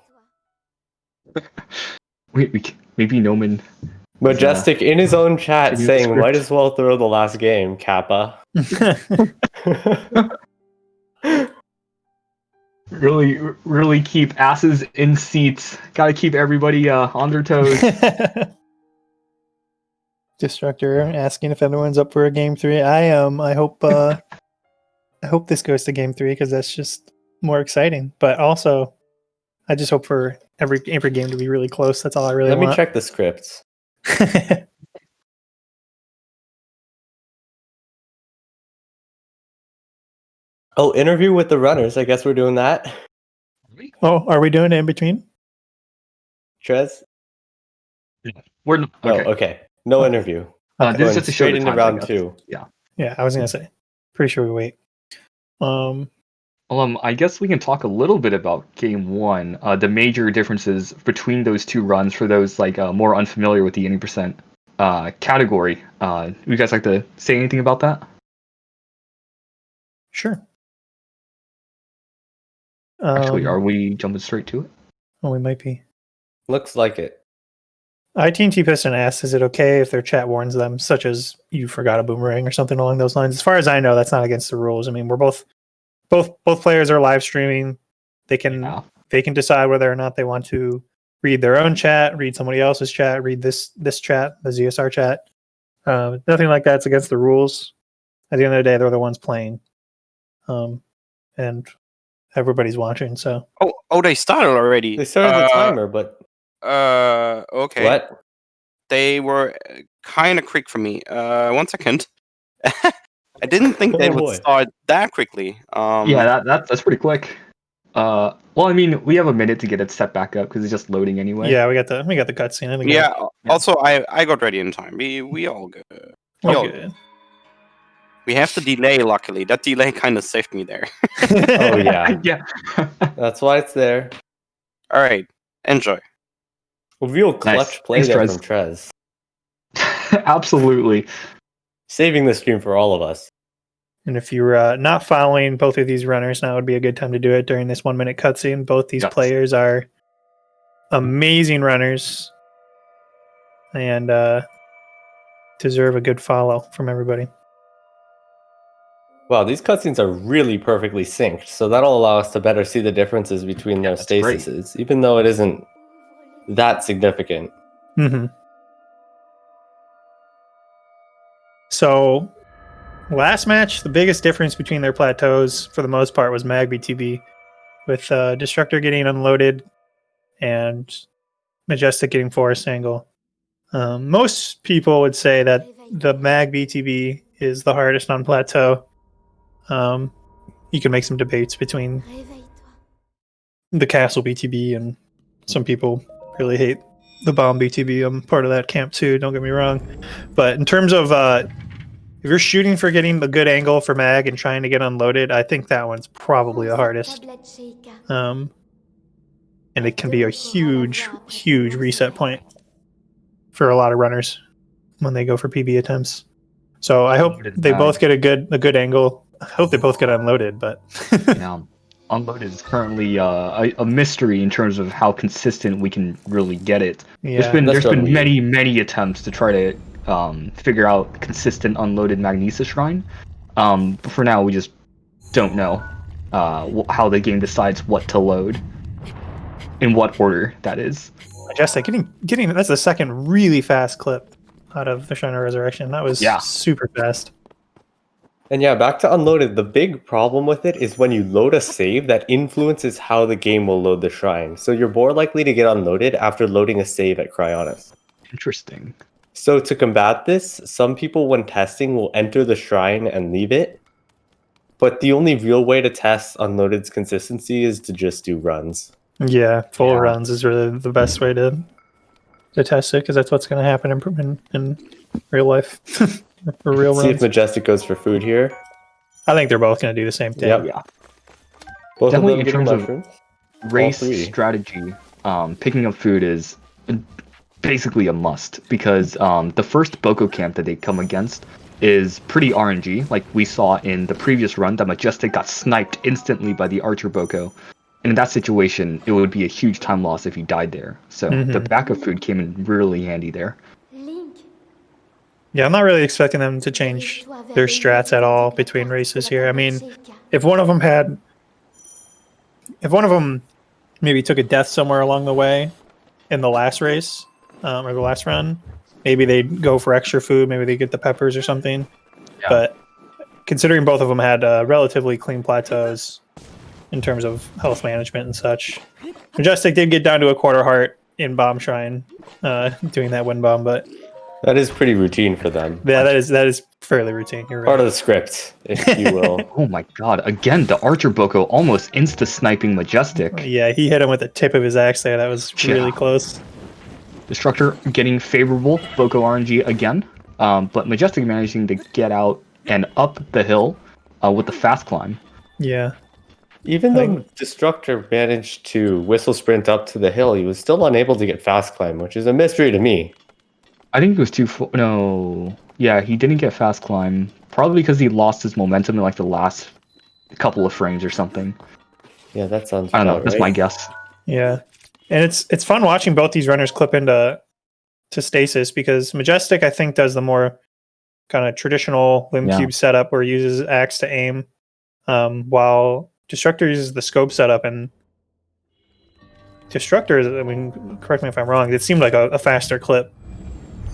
Wait, maybe Noman. Majestic in his own chat Maybe the saying, script. might as well throw the last game, Kappa. Really keep asses in seats. Gotta keep everybody on their toes. Destructor asking if everyone's up for a game 3. I am. I hope this goes to game 3 because that's just more exciting. But also, I just hope for every game to be really close. That's all I really Let want. me check the scripts. Oh, interview with the runners. I guess we're doing that. Oh, are we doing it in between? Trez? We're not, okay. Oh, okay. No interview. This is Going just to show straight the into times, I round guess. 2. Yeah, I was gonna say. Pretty sure we wait. I guess we can talk a little bit about game 1. The major differences between those two runs for those more unfamiliar with the 80% category. Would you guys like to say anything about that? Sure. Actually, are we jumping straight to it? Oh, we might be. Looks like it. ITNT Piston asks, is it okay if their chat warns them, such as you forgot a boomerang or something along those lines? As far as I know, that's not against the rules. I mean, we're both players are live streaming. They can decide whether or not they want to read their own chat, read somebody else's chat, read this chat, the ZSR chat. Nothing like that's against the rules. At the end of the day, they're the ones playing. And everybody's watching, so. Oh, they started already. They started the timer, but okay. what? They were kind of quick for me. 1 second. I didn't think they would start that quickly. Yeah, that's pretty quick. Well, I mean, we have a minute to get it set back up because it's just loading anyway. Yeah, we got the cutscene. I think Yeah. Also, I got ready in time. We all good. good. We have the delay. Luckily, that delay kind of saved me there. Oh yeah. Yeah. That's why it's there. All right, enjoy. A real clutch play Thanks, there Trez. from Trez. Absolutely. Saving the stream for all of us. And if you're not following both of these runners, now would be a good time to do it during this 1 minute cutscene. Both these players are amazing runners and deserve a good follow from everybody. Wow, these cutscenes are really perfectly synced, so that'll allow us to better see the differences between their stasises, even though it isn't that significant. Mm-hmm. So Last match, the biggest difference between their plateaus for the most part was Mag BTB, with Destructor getting unloaded and Majestic getting forest angle. Most people would say that the Mag BTB is the hardest on plateau. You can make some debates between the Castle BTB, and some people really hate the Bomb BTB. I'm part of that camp too, don't get me wrong. But in terms of if you're shooting for getting a good angle for Mag and trying to get unloaded, I think that one's probably the hardest. And it can be a huge reset point for a lot of runners when they go for PB attempts. So I hope they both get a good angle. I hope they both get unloaded, but yeah, unloaded is currently a mystery in terms of how consistent we can really get it. yeah, There's been many attempts to try to figure out consistent unloaded Magnesis Shrine. But for now, we just don't know how the game decides what to load, in what order that is. Majestic getting that's the second really fast clip out of the Shrine of Resurrection. That was super fast. And yeah, back to unloaded. The big problem with it is when you load a save, that influences how the game will load the shrine. So you're more likely to get unloaded after loading a save at Cryonis. Interesting. So to combat this, some people when testing will enter the shrine and leave it. But the only real way to test unloaded's consistency is to just do runs. Yeah, full runs is really the best way to test it, because that's what's going to happen in real life. For real runs. See if Majestic goes for food here. I think they're both going to do the same thing. Yep. Yeah. Both Definitely of them in terms mushrooms. of race strategy, picking up food is basically a must, because the first Boko camp that they come against is pretty RNG, like we saw in the previous run that Majestic got sniped instantly by the Archer Boko. And in that situation, it would be a huge time loss if he died there. So the backup food came in really handy there. Yeah, I'm not really expecting them to change their strats at all between races here. I mean, if one of them maybe took a death somewhere along the way in the last race, or the last run, maybe they'd go for extra food, maybe they get the peppers or something. Yeah. But considering both of them had relatively clean plateaus in terms of health management and such, Majestic did get down to a quarter heart in Bomb Shrine, doing that wind bomb, but that is pretty routine for them. Yeah, that is fairly routine. You're right. Part of the script, if you will. Oh my god, again, the Archer Boko almost insta-sniping Majestic. Yeah, he hit him with the tip of his axe there. That was really close. Destructor getting favorable Boko RNG again, but Majestic managing to get out and up the hill with the fast climb. Yeah. Even though Destructor managed to whistle sprint up to the hill, he was still unable to get fast climb, which is a mystery to me. I think it was no. Yeah, he didn't get fast climb. Probably because he lost his momentum in like the last couple of frames or something. Yeah, that sounds. I don't know. That's my guess. Yeah, and it's fun watching both these runners clip into stasis, because Majestic, I think, does the more kind of traditional limb cube setup where he uses axe to aim, while Destructor uses the scope setup. And Destructor, I mean, correct me if I'm wrong, it seemed like a faster clip.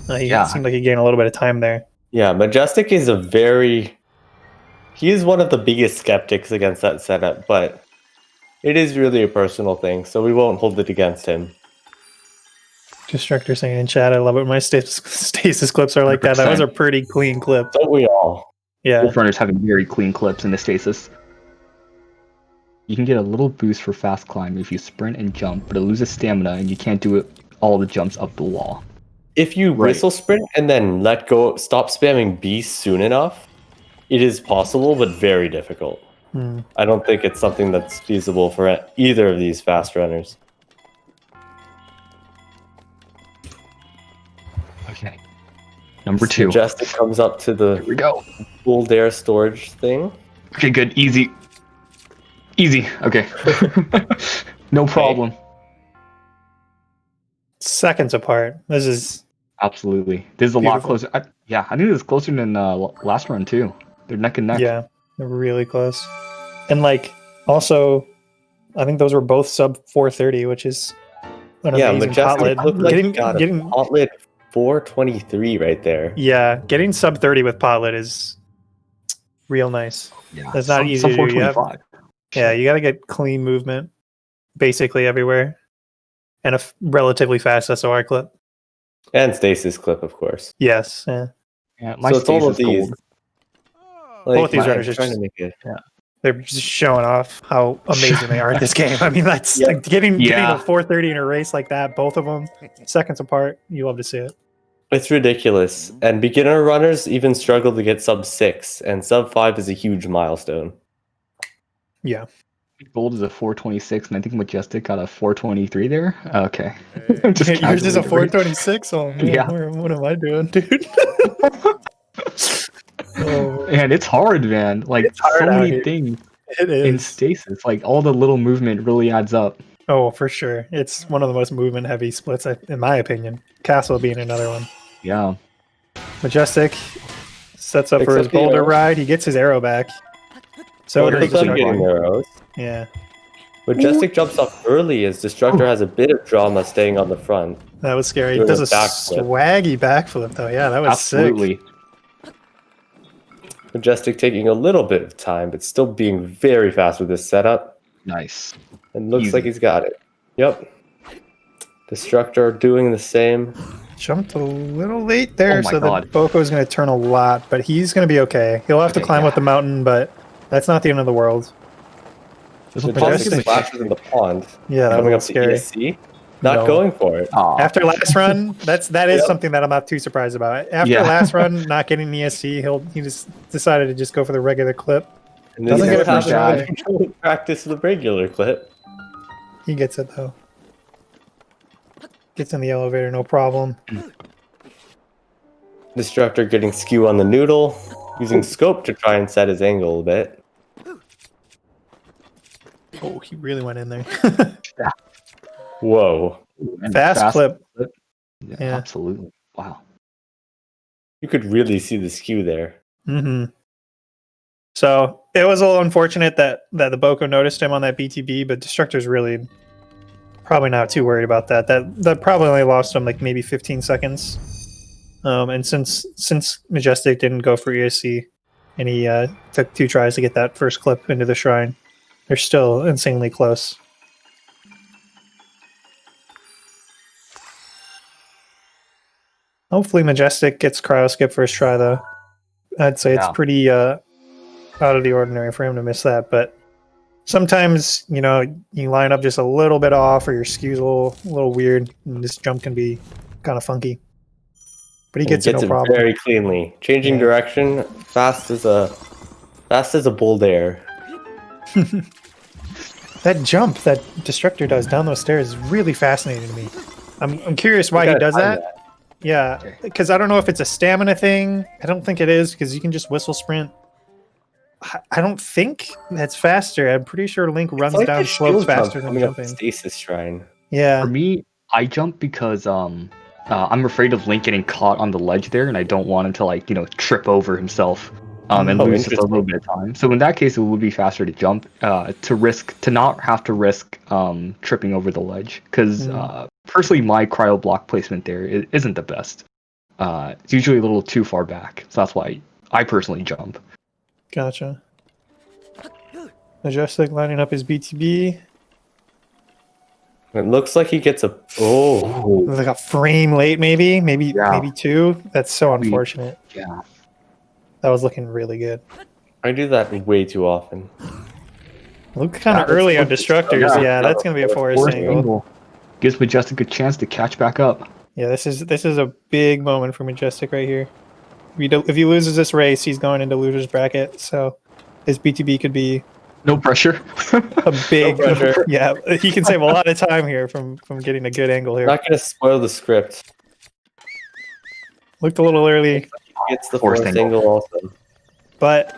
It seemed like he gained a little bit of time there. Yeah, Majestic is he is one of the biggest skeptics against that setup, but it is really a personal thing, so we won't hold it against him. Destructor saying in chat, I love it when my stasis clips are like 100%. That was a pretty clean clip. Don't we all? Yeah. Wolf runners having very clean clips in the stasis. You can get a little boost for fast climb if you sprint and jump, but it loses stamina and you can't do all the jumps up the wall. If you whistle sprint and then stop spamming B soon enough, it is possible, but very difficult. I don't think it's something that's feasible for either of these fast runners. Okay. Number 2. Majestic comes up to the Here we go. full dare storage thing. Okay, good. Easy. Okay. No problem. Seconds apart. This is absolutely. This is a lot closer. I think this is closer than last run too. They're neck and neck. Yeah, they're really close. And also, I think those were both sub 430, which is an amazing Potlet. Getting Potlet 423 right there. Yeah, getting sub 30 with Potlet is real nice. Yeah, That's not easy to do. You have- 425. Yeah, you got to get clean movement basically everywhere, and a relatively fast SOR clip. And stasis clip, of course. Yes, yeah. Yeah, my So it's all of stasis these. gold. Like, Both these I'm runners are trying just- to make it. They're just showing off how amazing they are at this game. I mean, that's Yeah. like getting Yeah. a 430 in a race like that, both of them seconds apart. You love to see it. It's ridiculous. And beginner runners even struggle to get sub 6, and sub 5 is a huge milestone. Yeah. Gold is a 426, and I think Majestic got a 423 there. Okay. Yours is a casually rating. 426. Oh man, Yeah. what am I doing, dude? Oh, And it's hard, man. Like It's hard so out many here. things it in is. stasis. Like all the little movement really adds up. Oh, for sure. It's one of the most movement heavy splits, in my opinion. Castle being another one. Yeah. Majestic sets up Picks for his up the boulder arrow. ride. He gets his arrow back. So Boulder does Picks up Destructor. getting arrows. Yeah, Majestic jumps off early as Destructor has a bit of drama staying on the front. that was scary. He Doing does a a backflip. swaggy backflip, though. Yeah, that was sick. Absolutely. Majestic taking a little bit of time, but still being very fast with this setup. Nice. And looks Easy. like he's got it. Yep. Destructor doing the same. Jumped a little late there, Oh my so God. the Boko is going to turn a lot, but he's going to be okay. He'll have to Okay, climb yeah. up the mountain, but that's not the end of the world. This will Majestic Majestic. splashes in the pond. Yeah, that Coming up was to scary. ESC. Not No. going for it. After last run, that is Yep. something that I'm not too surprised about. After Yeah. last run, not getting ESC, he just decided to just go for the regular clip. And Doesn't this get is it what for happens shy. when you don't practice the regular clip. He gets it though. Gets in the elevator, no problem. Destructor getting skew on the noodle, using scope to try and set his angle a bit. Oh, he really went in there. Whoa. And Fast clip. Yeah, Yeah. Absolutely. Wow. You could really see the skew there. Mm-hmm. So it was a little unfortunate that the Boko noticed him on that BTB, but Destructor's really probably not too worried about that. That probably only lost him like maybe 15 seconds. And since Majestic didn't go for ESC, and he took 2 tries to get that first clip into the shrine, they're still insanely close. Hopefully Majestic gets cryo skip first try though. I'd say it's Yeah. pretty out of the ordinary for him to miss that, but sometimes you line up just a little bit off or your skew's a little weird and this jump can be kind of funky. But he And gets it no problem. very cleanly. Changing Yeah. direction, fast as a bull dare. That jump that Destructor does down those stairs is really fascinating to me. I'm curious why You he gotta does time that. Yeah, Okay. because I don't know if it's a stamina thing. I don't think it is because you can just whistle sprint. I don't think that's faster. I'm pretty sure Link runs It's like down the slopes shield jump faster than coming up the jumping. Stasis Shrine. Yeah, For me, I jump because I'm afraid of Link getting caught on the ledge there, and I don't want him to trip over himself and Oh, lose just a interesting. little bit of time. So in that case, it would be faster to jump to not have to risk tripping over the ledge. Because personally, my cryo block placement there isn't the best. It's usually a little too far back, so that's why I personally jump. gotcha. Majestic lining up his BTB. It looks like he gets a Like a frame late, maybe Yeah. 2. That's so unfortunate. Yeah. That was looking really good. I do that way too often. Look kind of That was early on so- Destructors. Yeah, Yeah, that's gonna be a forest Force angle. angle gives Majestic a chance to catch back up. Yeah, this is a big moment for Majestic right here. If he loses this race, he's going into loser's bracket. So his BTB could be No pressure. a big. No pressure. Yeah, he can save a lot of time here from getting a good angle here. Not gonna spoil the script. Looked a little early, He gets the Forced force angle. angle also. but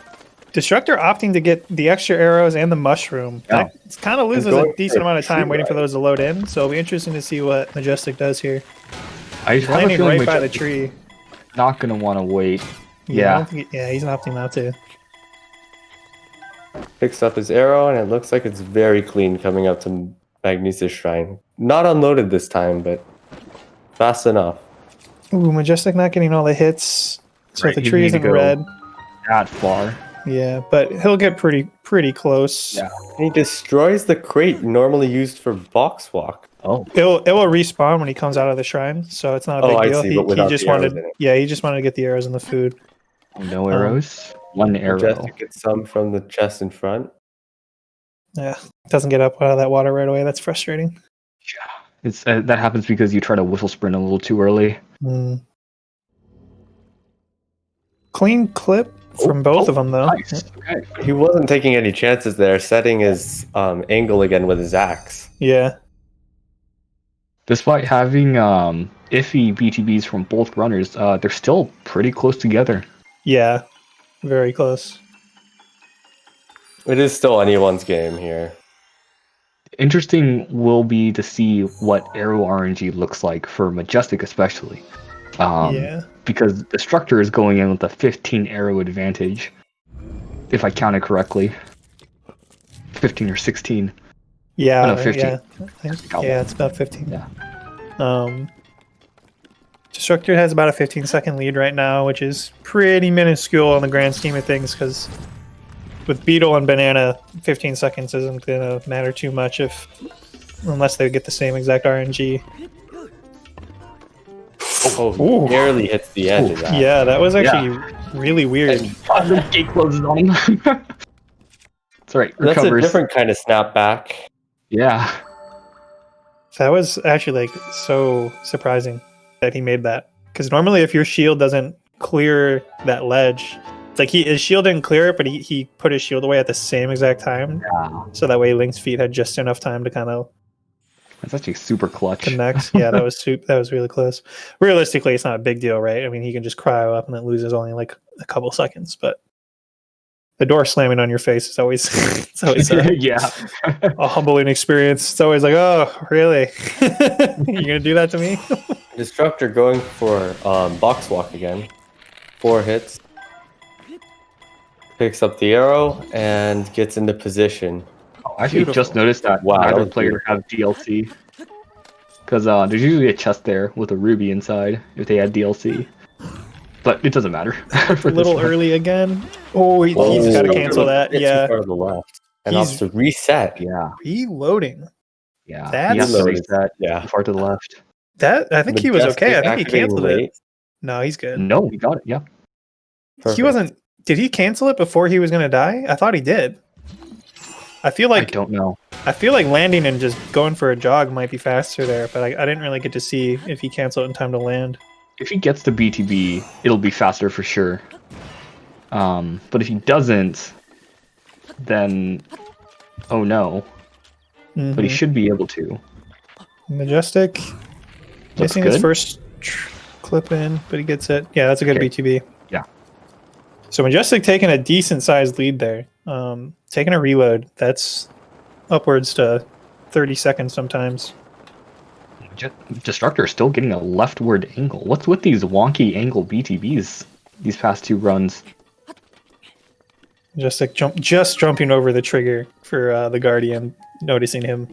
Destructor opting to get the extra arrows and the mushroom. Yeah. That kind of loses going a decent for a amount of time tree waiting for ride. those to load in. So it'll be interesting to see what Majestic does here. I have a Landing feeling right by the Majestic's tree. not gonna want to wait. I Yeah. don't think he's opting out to. Picks up his arrow, and it looks like it's very clean coming up to Magnesis Shrine. Not unloaded this time, but fast enough. Ooh, Majestic not getting all the hits. So Right, if the you tree need to isn't go red, that far. Yeah, but he'll get pretty close. Yeah. He destroys the crate normally used for box walk. Oh. It will respawn when he comes out of the shrine, so it's not a big Oh, I deal. see, but He without just the arrows wanted, in it. yeah, he just wanted to get the arrows and the food. Oh, no arrows. One arrow. Majestic gets some from the chest in front. Yeah, doesn't get up out of that water right away. That's frustrating. Yeah. It's that happens because you try to whistle sprint a little too early. Mm. Clean clip from both of them, though. Nice. Okay. He wasn't taking any chances there, setting his angle again with his axe. Yeah. Despite having iffy BTBs from both runners, they're still pretty close together. Yeah. Very close. It is still anyone's game here. Interesting will be to see what arrow RNG looks like for Majestic, especially. Yeah. Because Destructor is going in with a 15 arrow advantage, if I counted correctly. 15 or 16. Yeah. no, 15. Yeah. Yeah, it's about 15. Yeah. Destructor has about a 15-second lead right now, which is pretty minuscule on the grand scheme of things, because with Beetle and Banana, 15 seconds isn't going to matter too much unless they get the same exact RNG. Oh, Ooh. he barely hits the edge of that. Yeah, that was actually really weird. The gate closes on him. It's alright, That's a recovers. different kind of snapback. Yeah. That was actually like so surprising that he made that. Because normally if your shield doesn't clear that ledge, it's like his shield didn't clear it, but he put his shield away at the same exact time. Yeah. So that way Link's feet had just enough time to kind of That's actually super clutch. connect. Yeah, that was really close. Realistically, it's not a big deal, right? I mean, he can just cryo up and it loses only like a couple seconds, but the door slamming on your face is always it's always Yeah. a humbling experience. It's always like, oh, really? You're gonna do that to me? Destructor going for box walk again. 4 hits. Picks up the arrow and gets into position. I actually just noticed that Wow, that neither was player have DLC. Because there's usually a chest there with a ruby inside if they had DLC. But it doesn't matter. A little early again. Oh, he's got to cancel that. It's Yeah. too far to the left. And He's- also to reset. Yeah. Reloading. Yeah. That's- He has to reset Yeah. far to the left. That I think he was okay. I think he Activating canceled it. late. No, he's good. No, he got it. Yeah. He Perfect. wasn't. Did he cancel it before he was gonna die? I thought he did. I feel I like don't know. landing and just going for a jog might be faster there, but I didn't really get to see if he canceled it in time to land. If he gets to BTB, it'll be faster for sure. But if he doesn't, then oh no. But he Mhm. should be able to. Majestic Looks missing his good. first clip in, but he gets it. Yeah, that's a good Okay. BTB. Yeah. So Majestic taking a decent sized lead there. Taking a reload. That's upwards to 30 seconds sometimes. Destructor is still getting a leftward angle. What's with these wonky angle BTBs these past 2 runs? Majestic just jumping over the trigger for the Guardian, noticing him.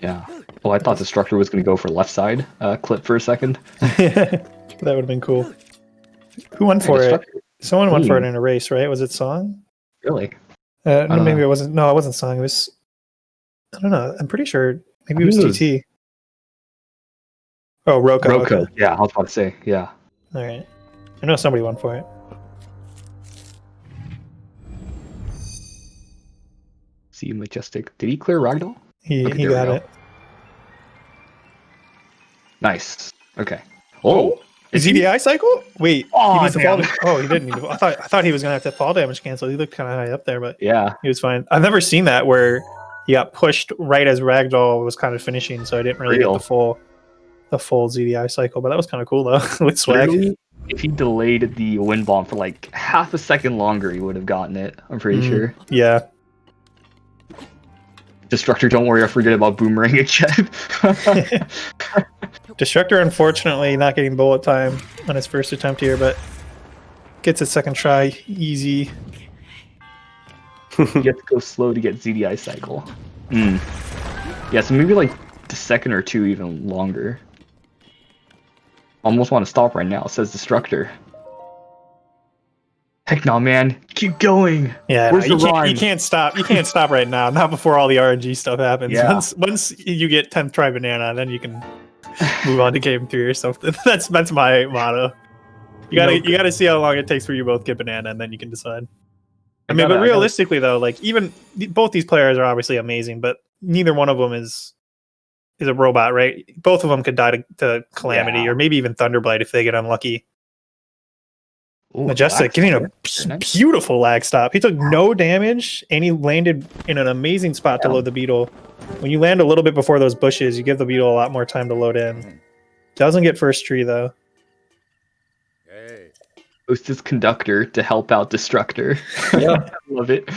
Yeah. Oh, I thought Destructor was going to go for left side clip for a second. That would have been cool. Who won for it? Destructor, Someone won for it in a race, right? Was it Song? really? No, don't maybe know. it wasn't. No, it wasn't Song. It was. I don't know. I'm pretty sure. Maybe it was I think it TT. Oh, Roko. Roko. Okay. Yeah, I was about to say. Yeah. All right. I know somebody won for it. See Majestic. Did he clear Ragdoll? He Okay, there we got go. it. Nice. Okay. Oh. ZDI cycle? Wait. Aw, he needs to fall. damn. Oh, he didn't need to. I thought he was gonna have to fall damage cancel. He looked kind of high up there, but Yeah. he was fine. I've never seen that where he got pushed right as Ragdoll was kind of finishing, so I didn't really Real. get the full ZDI cycle. But that was kind of cool though with swag. Literally, if he delayed the wind bomb for like half a second longer, he would have gotten it. I'm pretty sure. Yeah. Destructor, don't worry, I forget about Boomerang again. Destructor, unfortunately, not getting bullet time on his first attempt here, but gets a second try easy. You have to go slow to get ZDI cycle. Yeah, so maybe like the second or 2 even longer. Almost want to stop right now, says Destructor. Heck no, man. Keep going. Yeah, Where's no, the rhyme? you can't stop. You can't stop right now. Not before all the RNG stuff happens. Yeah. Once you get 10th try banana, then you can move on to game 3 or something. That's my motto. You gotta see how long it takes for you both get banana, and then you can decide. But realistically though, like even both these players are obviously amazing, but neither one of them is a robot, right? Both of them could die to Calamity or maybe even Thunderblight if they get unlucky. Ooh, Majestic getting a beautiful lag stop. He took no damage and he landed in an amazing spot to load the beetle. When you land a little bit before those bushes, you give the beetle a lot more time to load in. Doesn't get first tree though. Post his conductor to help out Destructor. Yeah. I love it.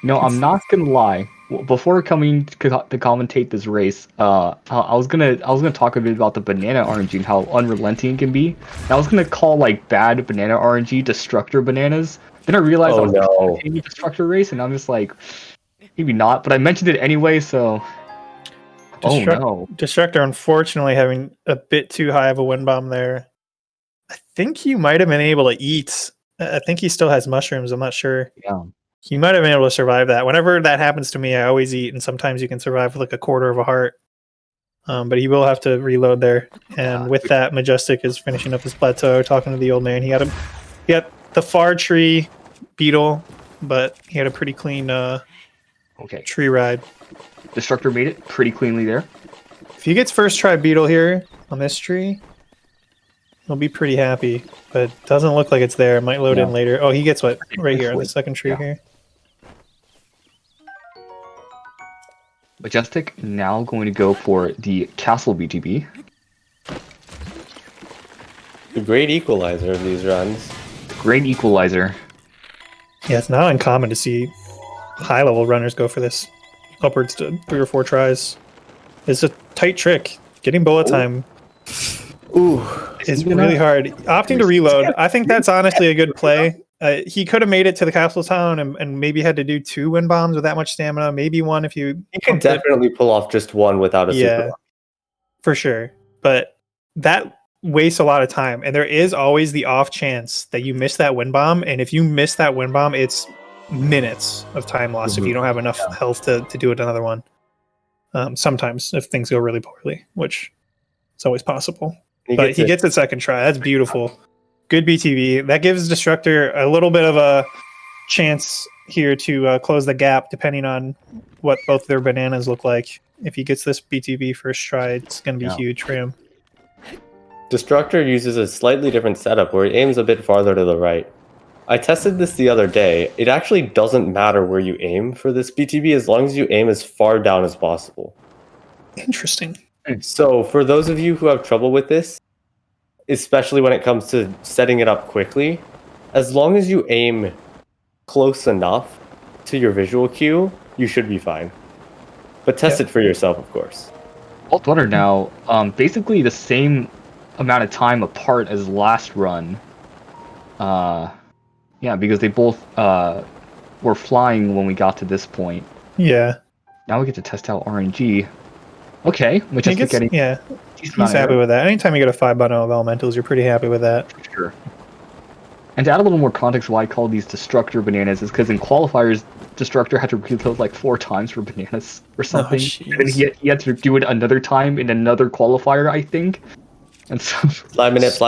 No, I'm not gonna lie. Before coming to commentate this race, I was gonna talk a bit about the banana RNG and how unrelenting it can be. And I was gonna call like bad banana RNG Destructor bananas. Then I realized I was a Destructor race, and I'm just like, maybe not. But I mentioned it anyway, so. Destructor unfortunately having a bit too high of a wind bomb there. I think he might have been able to eat. I think he still has mushrooms. I'm not sure. Yeah. He might have been able to survive that. Whenever that happens to me, I always eat, and sometimes you can survive with like a quarter of a heart. But he will have to reload there. And with that, Majestic is finishing up his plateau, talking to the old man. He got the far tree beetle, but he had a pretty clean tree ride. Destructor made it pretty cleanly there. If he gets first try beetle here on this tree, he'll be pretty happy, but it doesn't look like it's there. It might load in later. Oh, he gets what? Right here on the second tree here. Majestic now going to go for the Castle BTB. The great equalizer of these runs. Great equalizer. Yeah, it's not uncommon to see high-level runners go for this upwards to 3 or 4 tries. It's a tight trick. Getting bullet time. It's really hard. Opting to reload, I think that's honestly a good play. He could have made it to the castle town and maybe had to do 2 wind bombs with that much stamina. Maybe one if you... He can definitely pull off just one without a super. For sure. But that wastes a lot of time. And there is always the off chance that you miss that wind bomb. And if you miss that wind bomb, it's minutes of time lost if you don't have enough health to do another one. Sometimes if things go really poorly, which is always possible. He gets it second try. That's beautiful. Good BTV. That gives Destructor a little bit of a chance here to close the gap, depending on what both their bananas look like. If he gets this BTV first try, it's going to be huge for him. Destructor uses a slightly different setup where he aims a bit farther to the right. I tested this the other day. It actually doesn't matter where you aim for this BTV as long as you aim as far down as possible. Interesting. So for those of you who have trouble with this, especially when it comes to setting it up quickly, as long as you aim close enough to your visual cue, you should be fine. But test it for yourself, of course. Both are now basically the same amount of time apart as last run. Yeah, because they both were flying when we got to this point. Yeah. Now we get to test out RNG. Okay, which is getting... Yeah, he's happy with that. Anytime you get a 5 button of elementals, you're pretty happy with that. For sure. And to add a little more context why I call these Destructor bananas is because in qualifiers, Destructor had to reload like 4 times for bananas or something. And then he had to do it another time in another qualifier, I think. And so... Fly minute.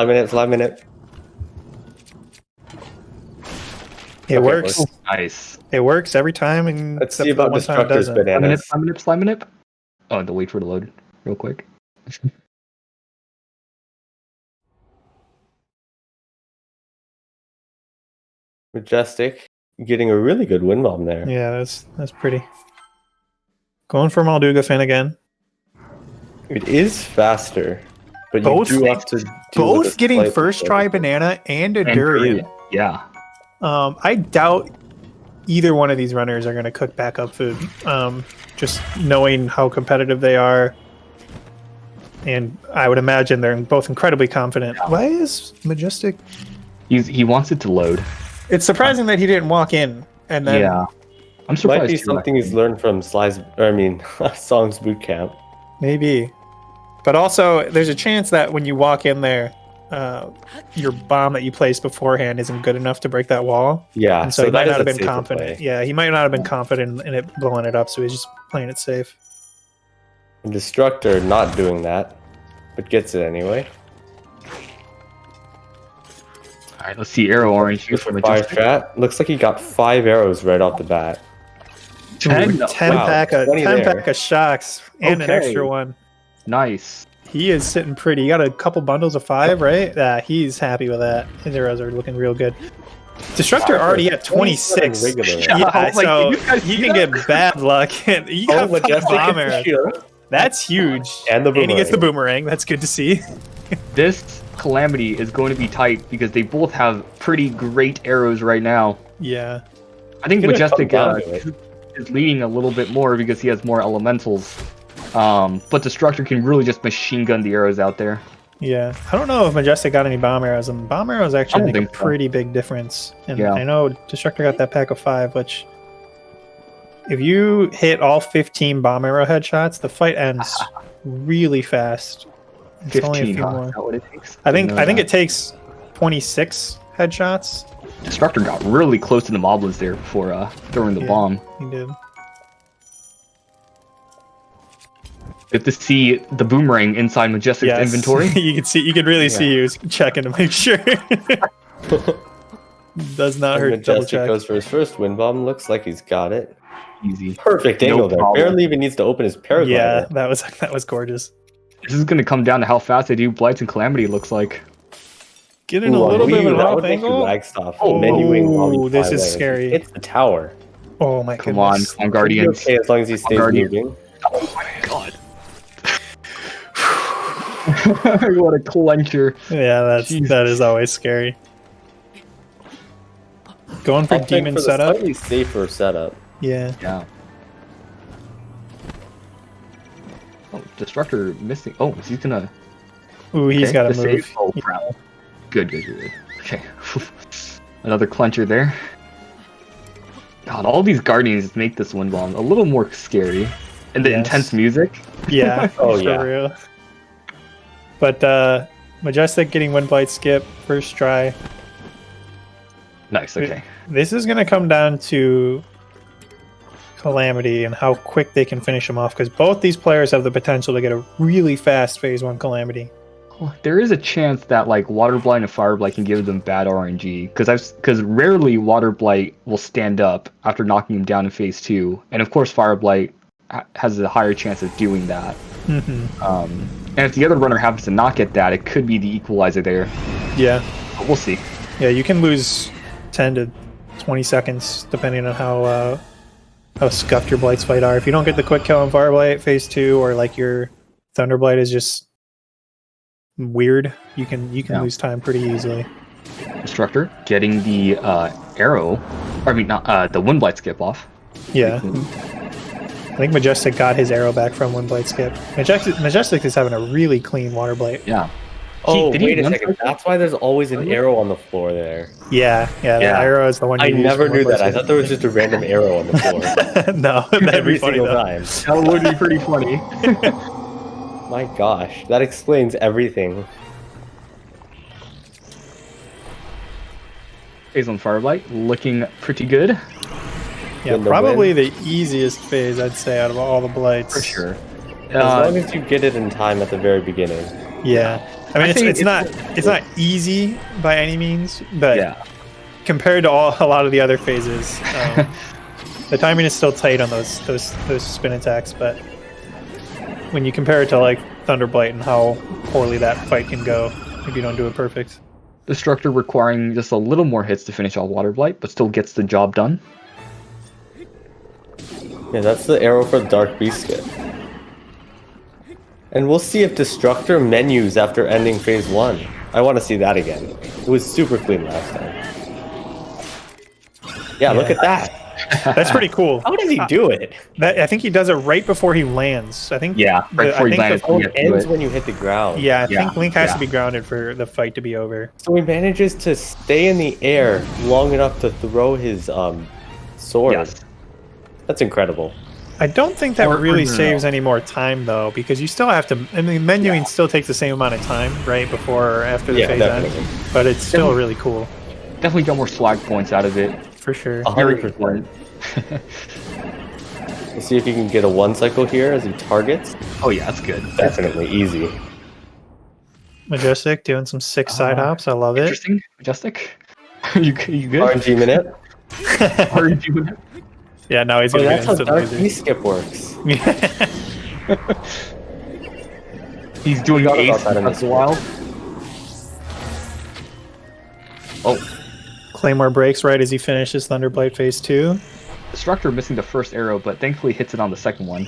It works. Nice. It works every time. And let's see about Destructor's bananas. Fly minute. Oh, to wait for it to load real quick. Majestic getting a really good wind bomb there. Yeah, that's pretty. Going for Malduga Fin again. It is faster, but both, you do have to both getting first try banana and a durian. Yeah. I doubt either one of these runners are going to cook backup food. Just knowing how competitive they are. And I would imagine they're both incredibly confident. Why is Majestic... He wants it to load. It's surprising that he didn't walk in. And then... Yeah. I'm surprised. Might be something he's learned from Song's boot camp. Maybe. But also, there's a chance that when you walk in there, your bomb that you placed beforehand isn't good enough to break that wall. Yeah, And so he might that not have is a been safer confident. play. Yeah, he might not have been confident in it blowing it up, so he's just playing it safe. And Destructor not doing that, but gets it anyway. All right, let's see arrow orange here from Fire Majestic. strat. Looks like he got 5 arrows right off the bat. 10? 10 Wow, pack of 20 there. pack of shocks and an Okay. extra one. Nice. He is sitting pretty. You got a couple bundles of 5, right? He's happy with that. His arrows are looking real good. Destructor already at 26. Regular. Yeah, like, so you guys he see can that? get bad luck. You got 5 Majestic bomb gets the arrows. shield. That's huge. And the he gets the boomerang. boomerang. That's good to see. This Calamity is going to be tight because they both have pretty great arrows right now. Yeah. I think Gonna Majestic come down to it. is leading a little bit more because he has more elementals. But Destructor can really just machine gun the arrows out there. Yeah. I don't know if Majestic got any bomb arrows, and bomb arrows I actually don't make a think so. pretty big difference. And Yeah. I know Destructor got that pack of 5, which if you hit all 15 bomb arrow headshots, the fight ends really fast. It's only a 15, few huh? more. Is that what it takes? I think Didn't know it that. takes 26 headshots. Destructor got really close to the moblins there before throwing the Yeah. bomb. He did. Good to see the boomerang inside Majestic's Yes. inventory. you can really see you checking to make sure. Does not hurt to double Majestic check. goes for his first wind bomb. Looks like he's got it. Easy. Perfect No angle there. problem. Barely even needs to open his paraglider. Yeah, that was gorgeous. This is going to come down to how fast they do Blights and Calamity, it looks like. Getting a Ooh, little bit of a that rough would make angle. your lag stop. Oh, Menuing while you this fly is away. scary. It's the tower. Oh my Come on, goodness. come on, It'll be Guardians. okay as long as he stays Guardian. moving. Oh my god. What a clencher. Yeah, Jesus. that is always scary. Going for I'll pick demon for the setup. slightly safer setup. Yeah. Yeah. Oh, Destructor missing. Oh, is he gonna. Ooh, he's Okay, got to the move. save. Oh, crap. Good. Okay. Another clencher there. God, all these Guardians make this wind bomb a little more scary. And the Yes. intense music. Yeah. Oh, for yeah. real. But Majestic getting wind blight skip first try. Nice, okay. This is going to come down to Calamity and how quick they can finish him off, because both these players have the potential to get a really fast phase 1 Calamity. Well, there is a chance that like Water Blight and Fire Blight can give them bad RNG because rarely Water Blight will stand up after knocking him down in phase 2, and of course Fire Blight has a higher chance of doing that. And if the other runner happens to not get that, it could be the equalizer there. Yeah. But we'll see. Yeah, you can lose 10 to 20 seconds depending on how scuffed your Blights fight are. If you don't get the quick kill on Fire Blight phase 2, or like your Thunder Blight is just weird, you can Yeah. lose time pretty easily. Destructor getting the arrow, or I mean not the Wind Blight skip off. Yeah. I think Majestic got his arrow back from Wind Blight skip. Majestic is having a really clean Water Blight. Yeah. Oh, Did he wait a run second. for- That's why there's always an arrow on the floor there. Yeah, the Yeah. arrow is the one you I use never for knew Wind that. I Blight thought there was just a random arrow on the floor. skip. No, that'd be Every funny single though. time. That would be pretty funny. My gosh, that explains everything. Phase 1 Fire Blight looking pretty good. Yeah, In the probably the easiest phase, I'd say, out of all the Blights. For sure. As long as you get it in time at the very beginning. Yeah, I mean, I think it's not easy by any means, but yeah. compared to a lot of the other phases, the timing is still tight on those spin attacks. But when you compare it to like Thunderblight and how poorly that fight can go if you don't do it perfect. Destructor requiring just a little more hits to finish off Water Blight, but still gets the job done. Yeah, that's the arrow for Dark Beast skip. And we'll see if Destructor menus after ending phase 1. I want to see that again. It was super clean last time. Yeah, look at that. That's pretty cool. How does he do it? I think he does it right before he lands. I think. Yeah, right before I he think lands. the- Oh, you it get to ends it. when you hit the ground. Yeah, I Yeah, think Link has yeah. to be grounded for the fight to be over. So he manages to stay in the air long enough to throw his sword. Yes. That's incredible. I don't think that Or really no. saves any more time though, because you still have to. I mean, menuing still takes the same amount of time, right, before or after the phase definitely. ends. But it's still really cool, Definitely got more swag points out of it. for sure. 100%. We'll see if you can get a 1 cycle here as he targets. Oh yeah, that's good. Definitely easy. Majestic doing some sick side hops. I love it. Interesting, Majestic. you good? RNG minute. RNG minute. Yeah, now he's Oh, gonna that's how get Dark instant E skip works. He's doing Forgot ace about that in that's this wild. Oh, Claymore breaks right as he finishes Thunderblight Phase 2. Destructor missing the first arrow, but thankfully hits it on the second one.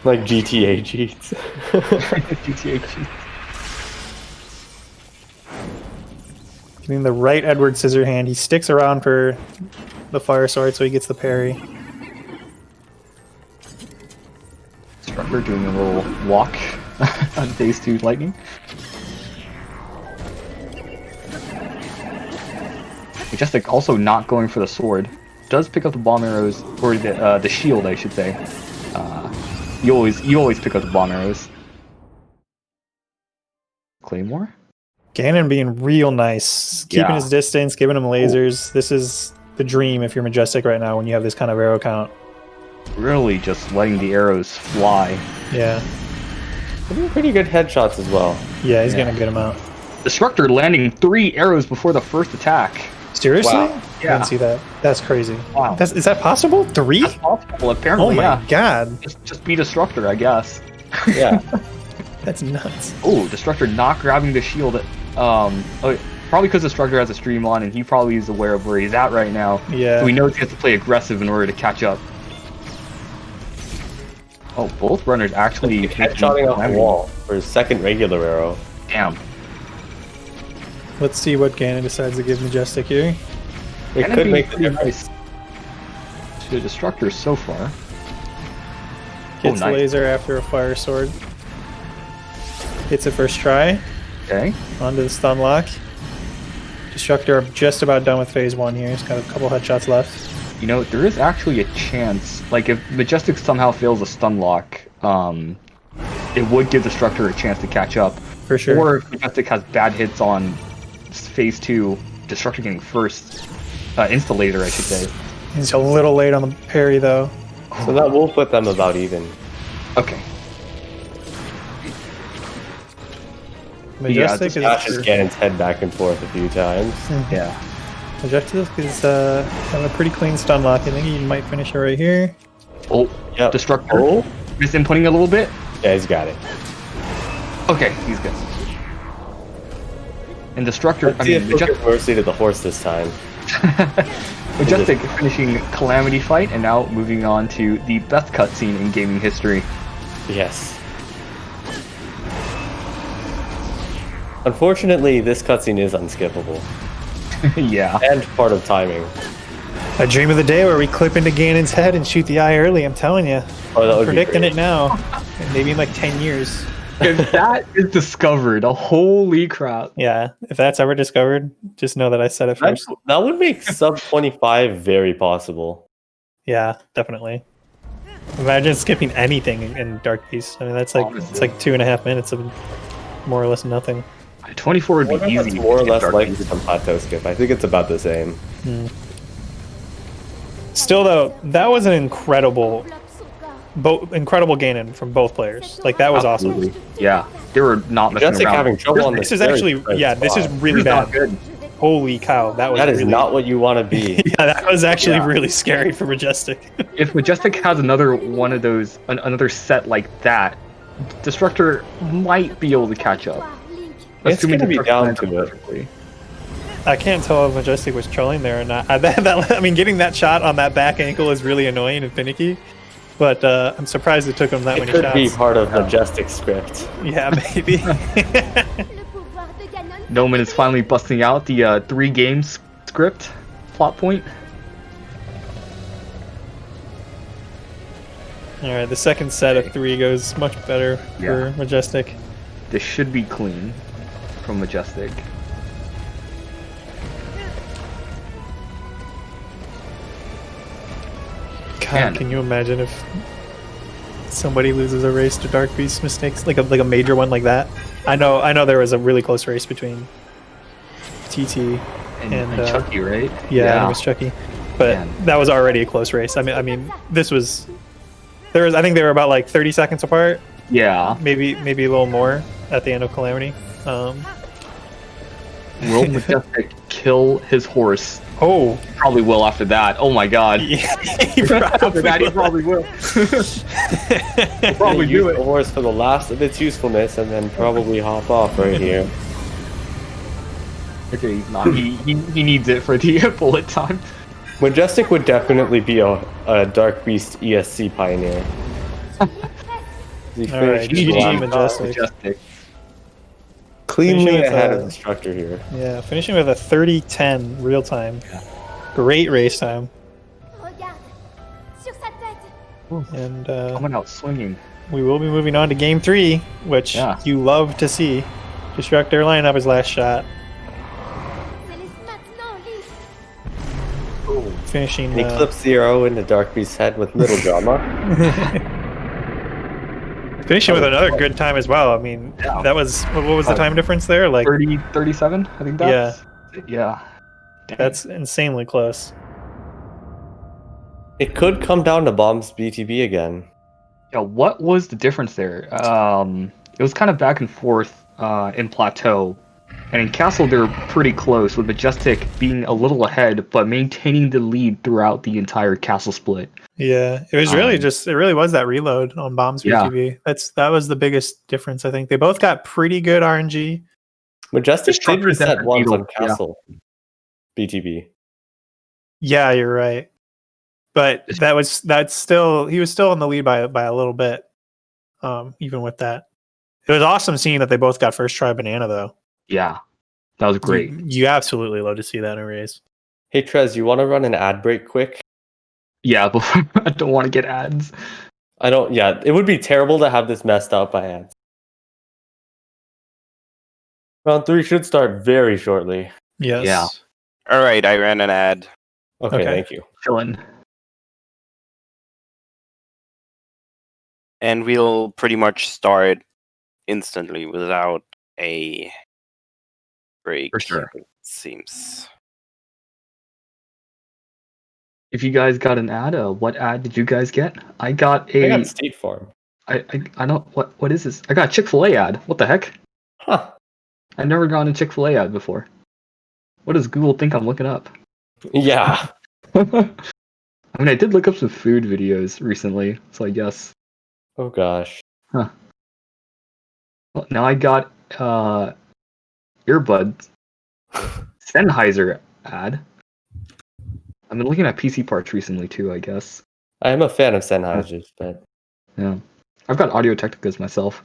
Like GTA cheats. GTA cheat. Getting the right Edward Scissorhand. He sticks around for the Fire Sword, so he gets the parry. Destructor doing a little walk on phase 2 lightning. Majestic also not going for the sword. Does pick up the bomb arrows, or the shield, I should say. You always pick up the bomb arrows. Claymore? Ganon being real nice, keeping Yeah. his distance, giving him lasers. This is the dream if you're Majestic right now when you have this kind of arrow count. Really just letting the arrows fly. Yeah, Getting pretty good headshots as well. yeah, he's Yeah. gonna get him out. Destructor landing 3 arrows before the first attack. Seriously? Wow. I Yeah. didn't see that. That's crazy. Wow. Is that possible? 3? That's possible, apparently, Oh my yeah. god, Just be Destructor, I guess. Yeah. that's nuts. Oh, Destructor not grabbing the shield. Probably because Destructor has a stream on and he probably is aware of where he's at right now. Yeah. So he knows he has to play aggressive in order to catch up. Oh, both runners actually Headshotting off the wall for his second regular arrow. Damn. Let's see what Ganon decides to give Majestic here. It Kinda could being make the pretty difference. nice to Destructor so far. Gets nice. laser after a Fire Sword. Hits it first try. Okay. Onto the stun lock. Destructor just about done with phase 1 here. He's got a couple headshots left. You know, there is actually a chance, like if Majestic somehow fails a stun lock, it would give Destructor a chance to catch up. For sure. Or if Majestic has bad hits on phase 2, Destructor getting first. Insta laser, I should say. He's a little late on the parry though. So that will put them about even. Okay. Majestic Smashes is Ganon's head back and forth a few times. Yeah. Majestic is having a pretty clean stun lock. I think he might finish it right here. Oh, Yep. Destructor. Oh. Misinputting a little bit. Yeah, he's got it. Okay, he's good. And Destructor, Let's I see mean, if he'll give mercy to the horse this time. Majestic finishing Calamity Fight and now moving on to the best cutscene in gaming history. Yes. Unfortunately, this cutscene is unskippable. Yeah. And part of timing. A dream of the day where we clip into Ganon's head and shoot the eye early. I'm telling you. Oh, that would be Predicting great. it now. Maybe in like 10 years. If that is discovered, holy crap. Yeah. If that's ever discovered, just know that I said it first. That would make sub 25 very possible. Yeah, definitely. Imagine skipping anything in Dark Beast. I mean, that's like Honestly. it's like 2.5 minutes of more or less nothing. 24 would I wonder be if easy. it's more or to less Dark like Beast. some plateau skip. I think it's about the same. Still, though, that was an incredible Ganon from both players. Like that was awesome. Absolutely. Yeah. They were not messing Majestic around. having trouble on This this. is actually, yeah, this is really bad. Not good. Holy cow, that was That is really, not what you want to be. Yeah, that was actually Yeah. really scary for Majestic. If Majestic has another one of those, another set like that, Destructor might be able to catch up. It's Assuming gonna be Destructor down lands to it. perfectly. I can't tell if Majestic was trolling there or not. I mean, getting that shot on that back ankle is really annoying and finicky. But I'm surprised it took him that It many could shots. be part of Majestic script. Yeah, maybe. Noman is finally busting out the 3 games script plot point. All right, the second set of 3 goes much better Yeah. for Majestic. This should be clean from Majestic. God, Man. can you imagine if somebody loses a race to Dark Beast mistakes, like a major one like that? I know there was a really close race between TT and Chucky, right? Yeah, it was Chucky, but Man. that was already a close race. I mean, this was I think they were about like 30 seconds apart. Yeah. Maybe a little more at the end of Calamity. Will Majestic kill his horse? Oh, Probably will after that. Oh my god. he After that, he probably will. Probably use do the it. horse for the last of its usefulness, and then probably hop off right here. Okay, he's not. He needs it for the bullet time. Majestic would definitely be a Dark Beast ESC pioneer. He All right, finished his GG last- Majestic. Cleanly Finishing with ahead a- of Destructor here. Yeah, finishing with a 30-10 real time. Great race time. Regarde, sur sa tête. And Coming out swinging. we will be moving on to game 3, which Yeah. you love to see. Destructor lining up his last shot, C'est les maintenant, Lee. finishing. And he clips the arrow into Dark Beast's head with little drama. Finishing with another good time as well. I mean, Yeah. that was what was the time difference there? Like 37, I think that's. Yeah. Dang. that's insanely close. It could come down to Bomb's BTB again. Yeah, what was the difference there? It was kind of back and forth in Plateau. And in Castle, they're pretty close, with Majestic being a little ahead, but maintaining the lead throughout the entire Castle split. Yeah, it was really it really was that reload on Bomb's Yeah. BTB. That was the biggest difference. I think they both got pretty good RNG. Majestic did Destructor reset definitely once on needle, yeah. Castle BTB. Yeah, you're right. But that's still he was still in the lead by a little bit. Even with that, it was awesome seeing that they both got first try banana though. Yeah, that was great. You absolutely love to see that in a race. Hey Trez, you want to run an ad break quick? Yeah, but I don't want to get ads. I don't. Yeah, it would be terrible to have this messed up by ads. Round 3 should start very shortly. Yes. Yeah. All right, I ran an ad. Okay, Okay. thank you. Chillin'. And we'll pretty much start instantly without a break. For sure. It seems. If you guys got an ad, what ad did you guys get? I got I a. got State Farm. I don't. What is this? I got a Chick-fil-A ad. What the heck? Huh. I've never gotten a Chick-fil-A ad before. What does Google think I'm looking up? Yeah. I mean, I did look up some food videos recently, so I guess. Oh gosh. Well, now I got earbuds. Sennheiser ad. I've been looking at PC parts recently too, I guess. I am a fan of Sennheisers, but Yeah. I've got Audio Technicas myself.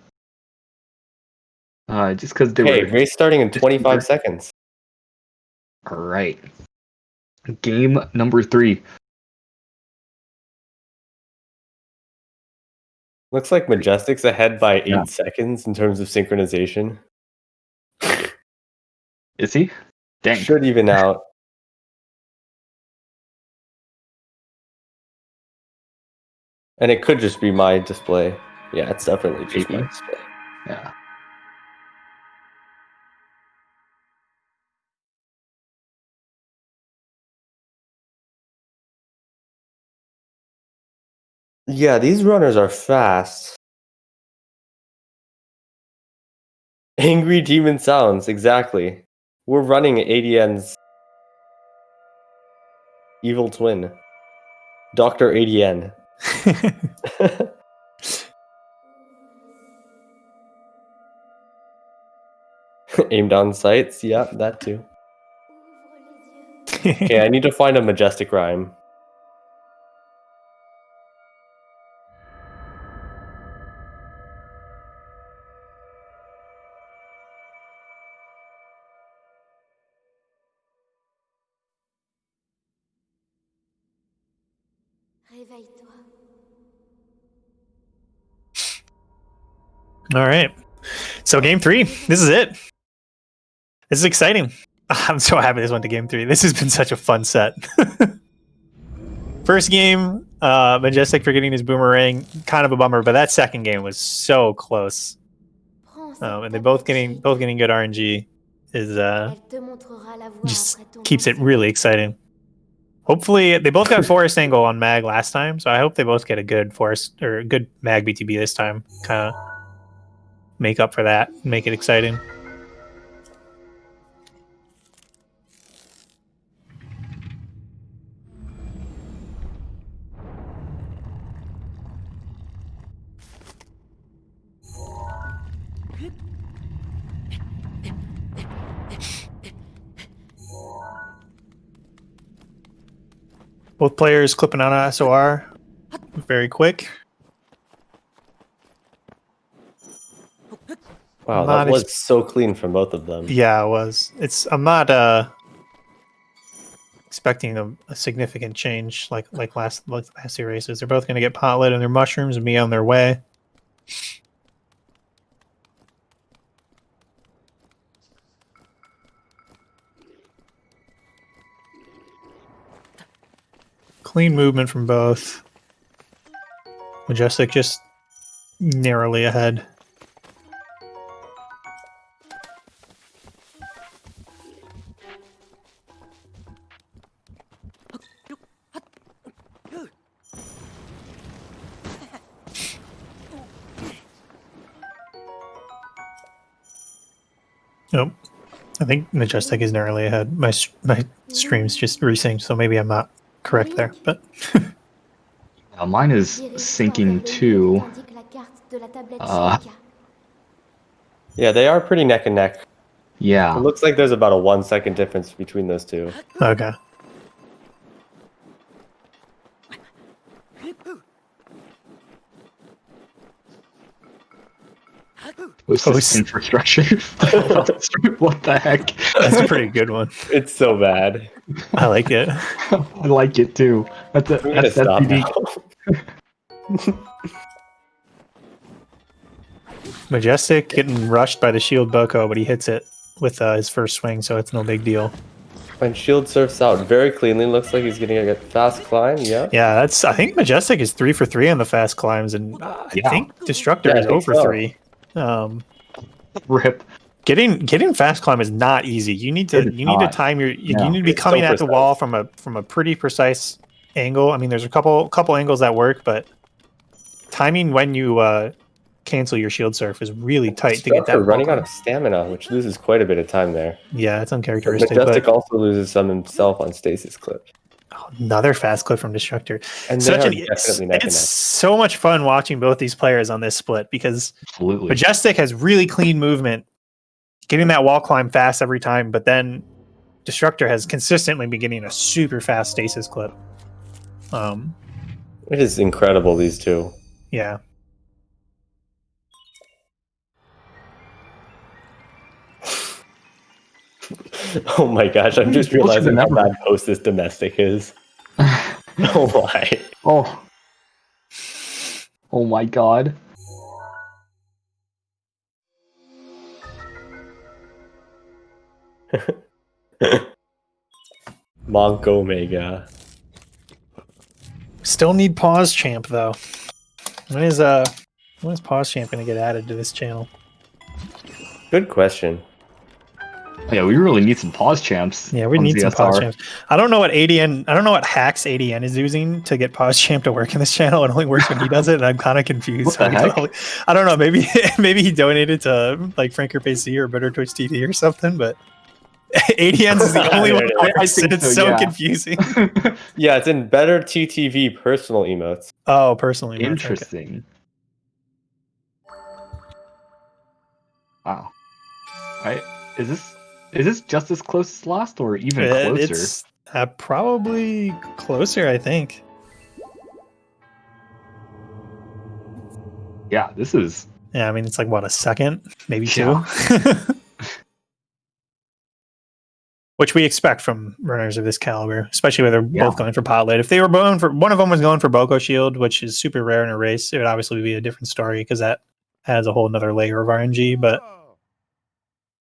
Just because they hey, were. race starting in 25 seconds. Alright. Game number 3. Looks like Majestic's ahead by 8 Yeah. seconds in terms of synchronization. Is he? Dang. Should even out. And it could just be my display. Yeah, it's definitely just my Maybe. display. Yeah. Yeah, these runners are fast. Angry Demon Sounds, exactly. We're running ADN's evil twin. Dr. ADN. Aim down sights, yeah, that too. Ouvre les yeux. Okay, I need to find a Majestic rhyme. Réveille-toi. All right. So game 3. This is it. This is exciting. I'm so happy this went to game 3. This has been such a fun set. First game, Majestic for getting his boomerang, kind of a bummer, but that second game was so close. And they both getting good RNG is just keeps it really exciting. Hopefully, they both got forest angle on mag last time, so I hope they both get a good forest or a good mag BTB this time. Kind of make up for that, make it exciting. Both players clipping on a SOR very quick. Wow, that was so clean from both of them. Yeah, it was. I'm not expecting a significant change like last two races. They're both going to get potlit and their mushrooms and be on their way. Clean movement from both. Majestic just narrowly ahead. Nope. I think Majestic is narrowly ahead. My stream's just resynced, so maybe I'm not correct there. But mine is syncing too. Yeah, they are pretty neck and neck. Yeah. It looks like there's about a 1 second difference between those two. Okay. What's this infrastructure? What the heck? That's a pretty good one. It's so bad. I like it. I like it too. That's unique. Majestic getting rushed by the shield Boko, but he hits it with his first swing, so it's no big deal. And shield surfs out very cleanly. Looks like he's getting a fast climb. Yeah. Yeah, I think Majestic is 3 for 3 on the fast climbs, and I think Destructor is 0 for 3. Rip. Getting fast climb is not easy. You need to time you need to be coming at the wall from a pretty precise angle. I mean, there's a couple angles that work, but timing when you cancel your shield surf is really tight to get that. Running out of stamina, which loses quite a bit of time there. Yeah, it's uncharacteristic. Majestic also loses some himself on stasis clip. Oh, another fast clip from Destructor. And it's so much fun watching both these players on this split because Absolutely. Majestic has really clean movement, getting that wall climb fast every time, but then Destructor has consistently been getting a super fast stasis clip. It is incredible, these two. Yeah. Oh my gosh, I'm just realizing how bad post this domestic is. Oh my. Oh. Oh my god. Monk Omega. Still need pause champ though. When is pause champ gonna get added to this channel? Good question. Yeah, we really need some pause champs. Yeah, we need some pause champs. I don't know what hacks ADN is using to get pause champ to work in this channel. It only works when he does it, and I'm kind of confused. What the heck? I don't know. Maybe he donated to like Franker PC or Better Twitch TV or something, but ADN's is the only one that works, and it's so confusing. Yeah, it's in Better TTV personal emotes. Oh, personal emotes. Interesting. Okay. Wow. Is this just as close as last, or even closer? It's probably closer, I think. Yeah, this is. Yeah, I mean, it's like what, a second, maybe two. Yeah. Which we expect from runners of this caliber, especially when they're both going for potlit. If they were going for one of them was going for Boko Shield, which is super rare in a race, it would obviously be a different story because that adds a whole nother layer of RNG. But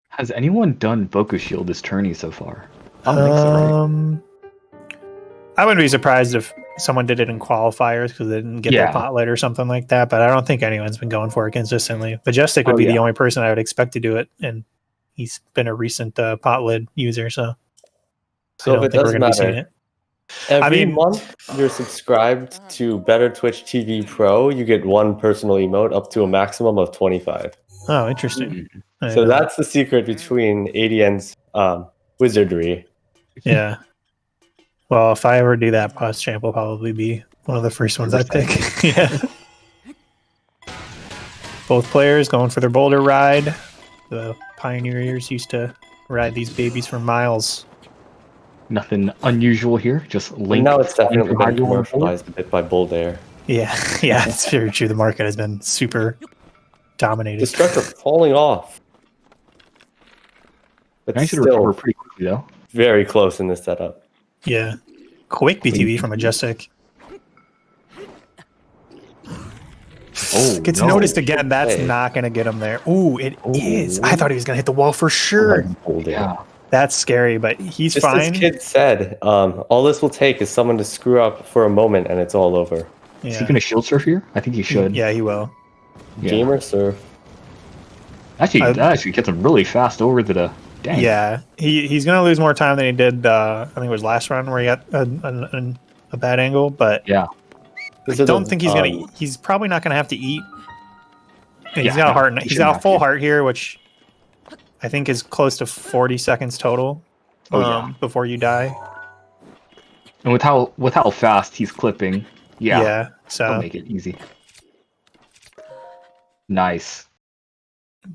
has anyone done Boko Shield this tourney so far? I don't think so, right? I wouldn't be surprised if someone did it in qualifiers because they didn't get their potlet or something like that. But I don't think anyone's been going for it consistently. Majestic would be the only person I would expect to do it, and he's been a recent pot user, so I don't think we're going to be seeing it. Every month you're subscribed to Better Twitch TV Pro, you get one personal emote up to a maximum of 25. Oh, interesting. So that's the secret between ADN's wizardry. Yeah. Well, if I ever do that, PosChamp will probably be one of the first ones I pick. Yeah. Both players going for their boulder ride. The pioneers used to ride these babies for miles. Nothing unusual here. Just Link. Now it's definitely been commercialized a bit by Boulder. Yeah, yeah, it's very true. The market has been super dominated. Destructor falling off. But I should recover pretty quickly though. Very close in this setup. Yeah. Quick BTV from Majestic. Oh, gets noticed again. That's not going to get him there. Ooh, it is. I thought he was going to hit the wall for sure. Yeah. That's scary, but he's just fine. As Kid said, all this will take is someone to screw up for a moment and it's all over. Yeah. Is he going to shield surf here? I think he should. Yeah, he will. Gamer surf. Actually, that actually gets him really fast over to the... Dang. Yeah, he's going to lose more time than he did, I think it was last run where he got a bad angle, but... Yeah. I don't think he's going to... He's probably not going to have to eat. He's got a heart. He's got a full heart here, which I think is close to 40 seconds total before you die. And with how fast he's clipping, so that'll make it easy. Nice.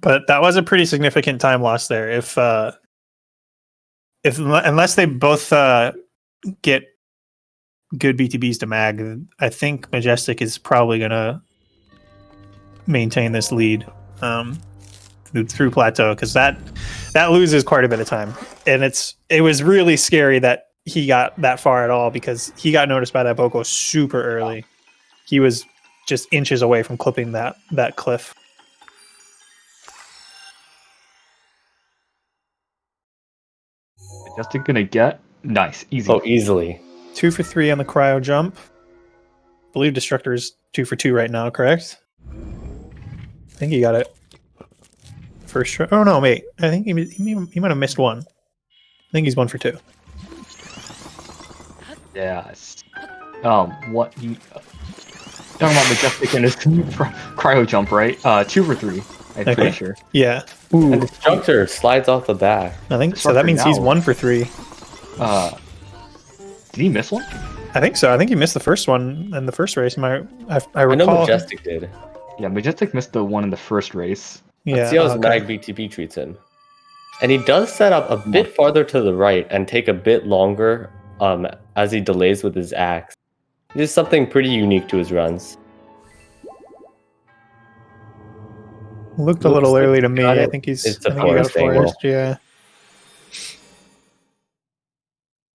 But that was a pretty significant time loss there. If unless they both get good BTBs to mag, I think Majestic is probably gonna maintain this lead through plateau, because that loses quite a bit of time, and it was really scary that he got that far at all, because he got noticed by that Boko super early. He was just inches away from clipping that cliff. Majestic gonna get nice, easy. Oh, easily. 2 for 3 on the cryo jump. I believe Destructor is 2 for 2 right now, correct? I think he got it. First try. Oh no, wait. I think he might have missed one. I think he's 1 for 2. Yes. What he talking about Majestic and his cryo jump, right? 2 for 3. I'm pretty sure. Yeah. Ooh. And Destructor slides off the back. I think so. That means he's 1 for 3. Did he miss one? I think so. I think he missed the first one in the first race. I know Majestic did. Yeah, Majestic missed the one in the first race. Yeah. Let's see how his mag BTB treats him. And he does set up a bit farther to the right and take a bit longer as he delays with his axe. This is something pretty unique to his runs. Looked a little early to me. I think he's. It's a forest angle. Yeah.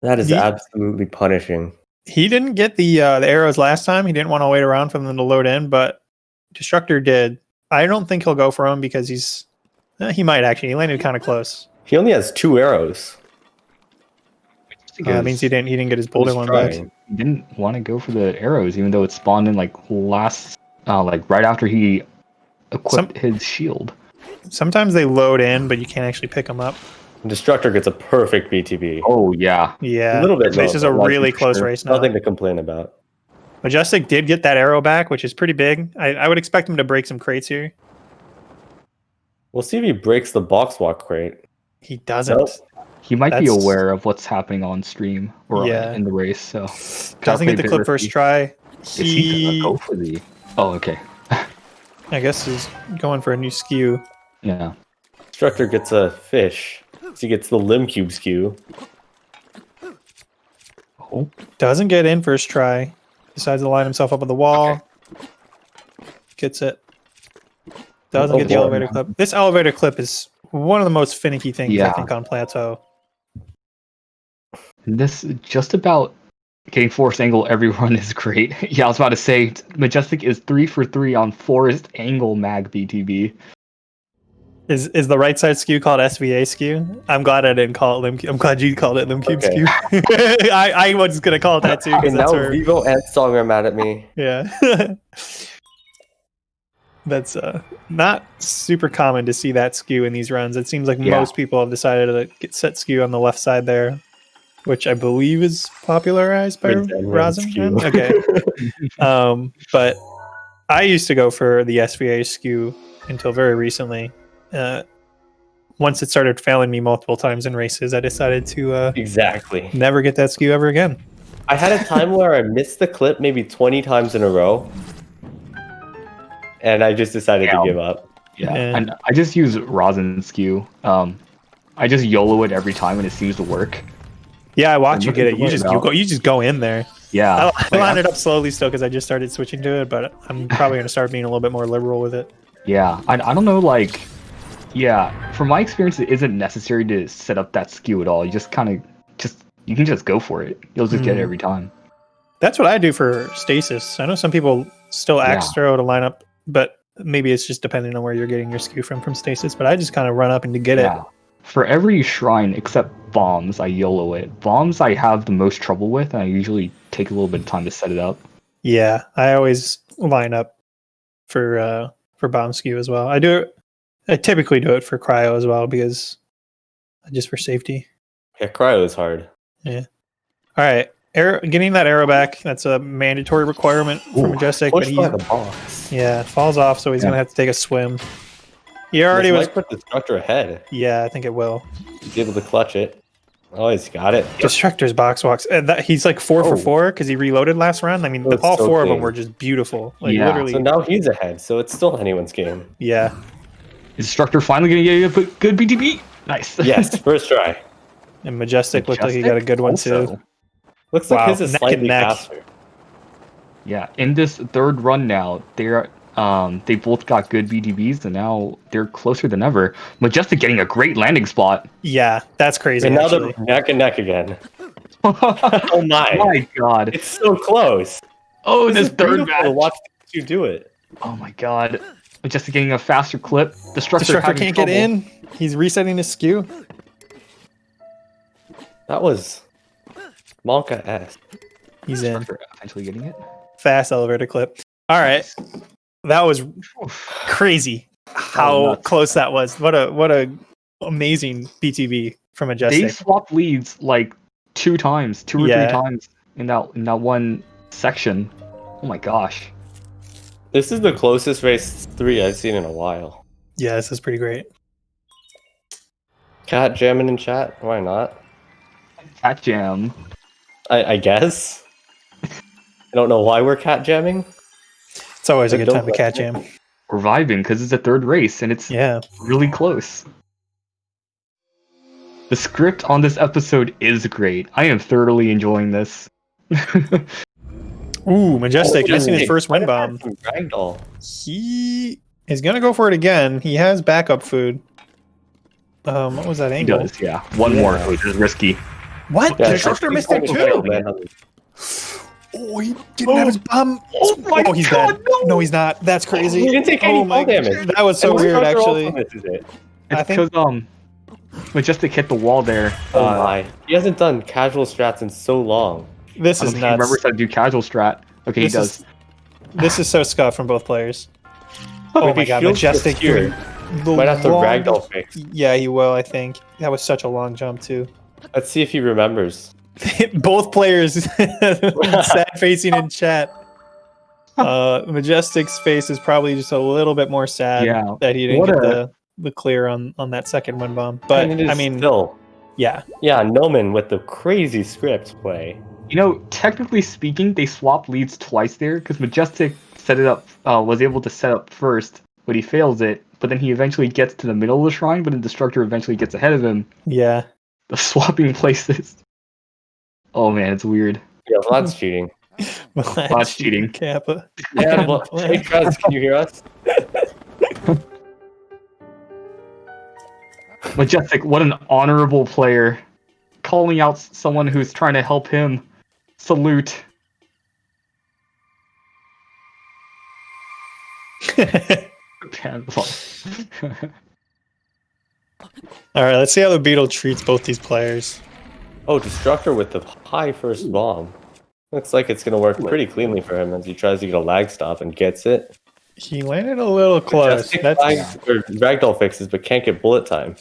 That is absolutely punishing. He didn't get the arrows last time. He didn't want to wait around for them to load in, but Destructor did. I don't think he'll go for him because he might actually. He landed kind of close. He only has 2 arrows. That means he didn't get his boulder one back. He didn't want to go for the arrows, even though it spawned in right after he equipped his shield. Sometimes they load in, but you can't actually pick them up. Destructor gets a perfect BTB. Oh yeah, yeah. A little bit. This is a really close race now. Nothing to complain about. Majestic did get that arrow back, which is pretty big. I would expect him to break some crates here. We'll see if he breaks the box walk crate. He doesn't. Nope. He might be aware of what's happening on stream or in the race, so doesn't get the clip first try. He go for the. Oh, okay. I guess he's going for a new skew. Yeah. Destructor gets a fish. So he gets the limb cube skew. Oh. Doesn't get in first try. Decides to line himself up on the wall. Okay. Gets it. Doesn't get the elevator clip. This elevator clip is one of the most finicky things I think on Plateau. This just about getting forced angle every run is great. Yeah, I was about to say Majestic is 3 for 3 on forced angle mag BTB. Is the right side skew called SVA skew? I'm glad I didn't call it Limcube. I'm glad you called it Limcube Okay. skew. I was gonna call it that too because And that's now her. Vivo and Song are mad at me. Yeah. That's not super common to see that skew in these runs. It seems like Yeah. most people have decided to get set skew on the left side there, which I believe is popularized by Rinse and rinse Rosin. skew. Okay. But I used to go for the SVA skew until very recently. Once it started failing me multiple times in races, I decided to Exactly. never get that skew ever again. I had a time where I missed the clip maybe 20 times in a row. And I just decided to give up. Yeah, Yeah. and I just use rosin skew. I just YOLO it every time and it seems to work. Yeah, I watch you nothing get to it. You worry just go in there. Yeah, I lined it up slowly still because I just started switching to it, but I'm probably going to start being a little bit more liberal with it. yeah. I don't know, like, yeah. From my experience, it isn't necessary to set up that skew at all. You just kind of you can just go for it. You'll just get it every time. That's what I do for stasis. I know some people still axe throw to line up, but maybe it's just depending on where you're getting your skew from stasis. But I just kind of run up and to get it. For every shrine except bombs, I YOLO it. Bombs I have the most trouble with, and I usually take a little bit of time to set it up. Yeah, I always line up for bomb skew as well. I typically do it for cryo as well because just for safety. Yeah, cryo is hard. Yeah. All right. Getting that arrow back, that's a mandatory requirement for Majestic. But Pushed by the box. yeah, falls off, so he's going to have to take a swim. He already This was. might put the Destructor ahead. Yeah, I think it will. He's able to clutch it. Oh, he's got it. Destructor's box walks. He's like 4 for 4 because he reloaded last round. I mean, Oh, it's all so 4 of them clean. were just beautiful. Like Yeah. literally. So now he's ahead, so it's still anyone's game. Yeah. Is Destructor finally gonna get a good BTB? Nice. Yes, first try. And Majestic looked like he got a good one too. Also, Looks Wow, like his is neck slightly and neck. faster. yeah, in this third run now, they both got good BTBs, and now they're closer than ever. Majestic getting a great landing spot. Yeah, that's crazy. And now Actually. they're neck and neck again. Oh Oh my. god. It's so close. Oh, This this is third beautiful to match. watch you do it. Oh my god. Majestic getting a faster clip. Destructor Destructor having can't get trouble. in. He's resetting his skew. That was Monka-esque. He's in. Destructor eventually getting it. Fast elevator clip. All right. That was crazy. How nuts. close that was. What a amazing BTB from They Majestic. swapped leads like two or three times in that one section. Oh my gosh. This is the closest race 3 I've seen in a while. Yeah, this is pretty great. Cat jamming in chat? Why not? Cat jam. I guess. I don't know why we're cat jamming. It's always a I good don't time to like catch it. him. We're vibing because it's a third race and it's Yeah. really close. The script on this episode is great. I am thoroughly enjoying this. Ooh, Majestic Oh, missing his hey, first what wind about bomb. some Ragdoll? He is gonna go for it again. He has backup food. What was that He angle? does, yeah. One more, which is risky. What? Yeah, The Destructor I missed think it he's too. gonna land on the- Oh, he didn't have his bomb. Oh my he's God, dead. no! No, he's not. That's crazy. He didn't take any Oh my fall damage. That was so And weird, Destructor also actually. misses it. I It's think- because Majestic hit the wall there. Oh my. He hasn't done casual strats in so long. This I is don't think he remembers nuts. how to do casual strat. Okay, This he does. This is so scuffed from both players. If Oh my he god, shields Majestic this here, doing the might have to longest- ragdoll face. Yeah, he will, I think. That was such a long jump, too. Let's see if he remembers. Both players sad facing in chat. Majestic's face is probably just a little bit more sad Yeah, that he didn't what get a- the clear on that second wind bomb. But And it is I mean, still. yeah, Yeah, Noman with the crazy script play. You know, technically speaking, they swapped leads twice there because Majestic set it up, was able to set up first, but he fails it. But then he eventually gets to the middle of the shrine, but then Destructor eventually gets ahead of him. yeah. The swapping places. Oh man, it's weird. Yeah, well, that's cheating. That's cheating. Kappa. Yeah, well, hey, Trez, can you hear us? Majestic, what an honorable player. Calling out someone who's trying to help him. Salute. All right, let's see how the Beetle treats both these players. Oh, Destructor with the high first bomb. Looks like it's going to work pretty cleanly for him as he tries to get a lag stop and gets it. He landed a little close. Majestic That's ragdoll fixes, but can't get bullet time.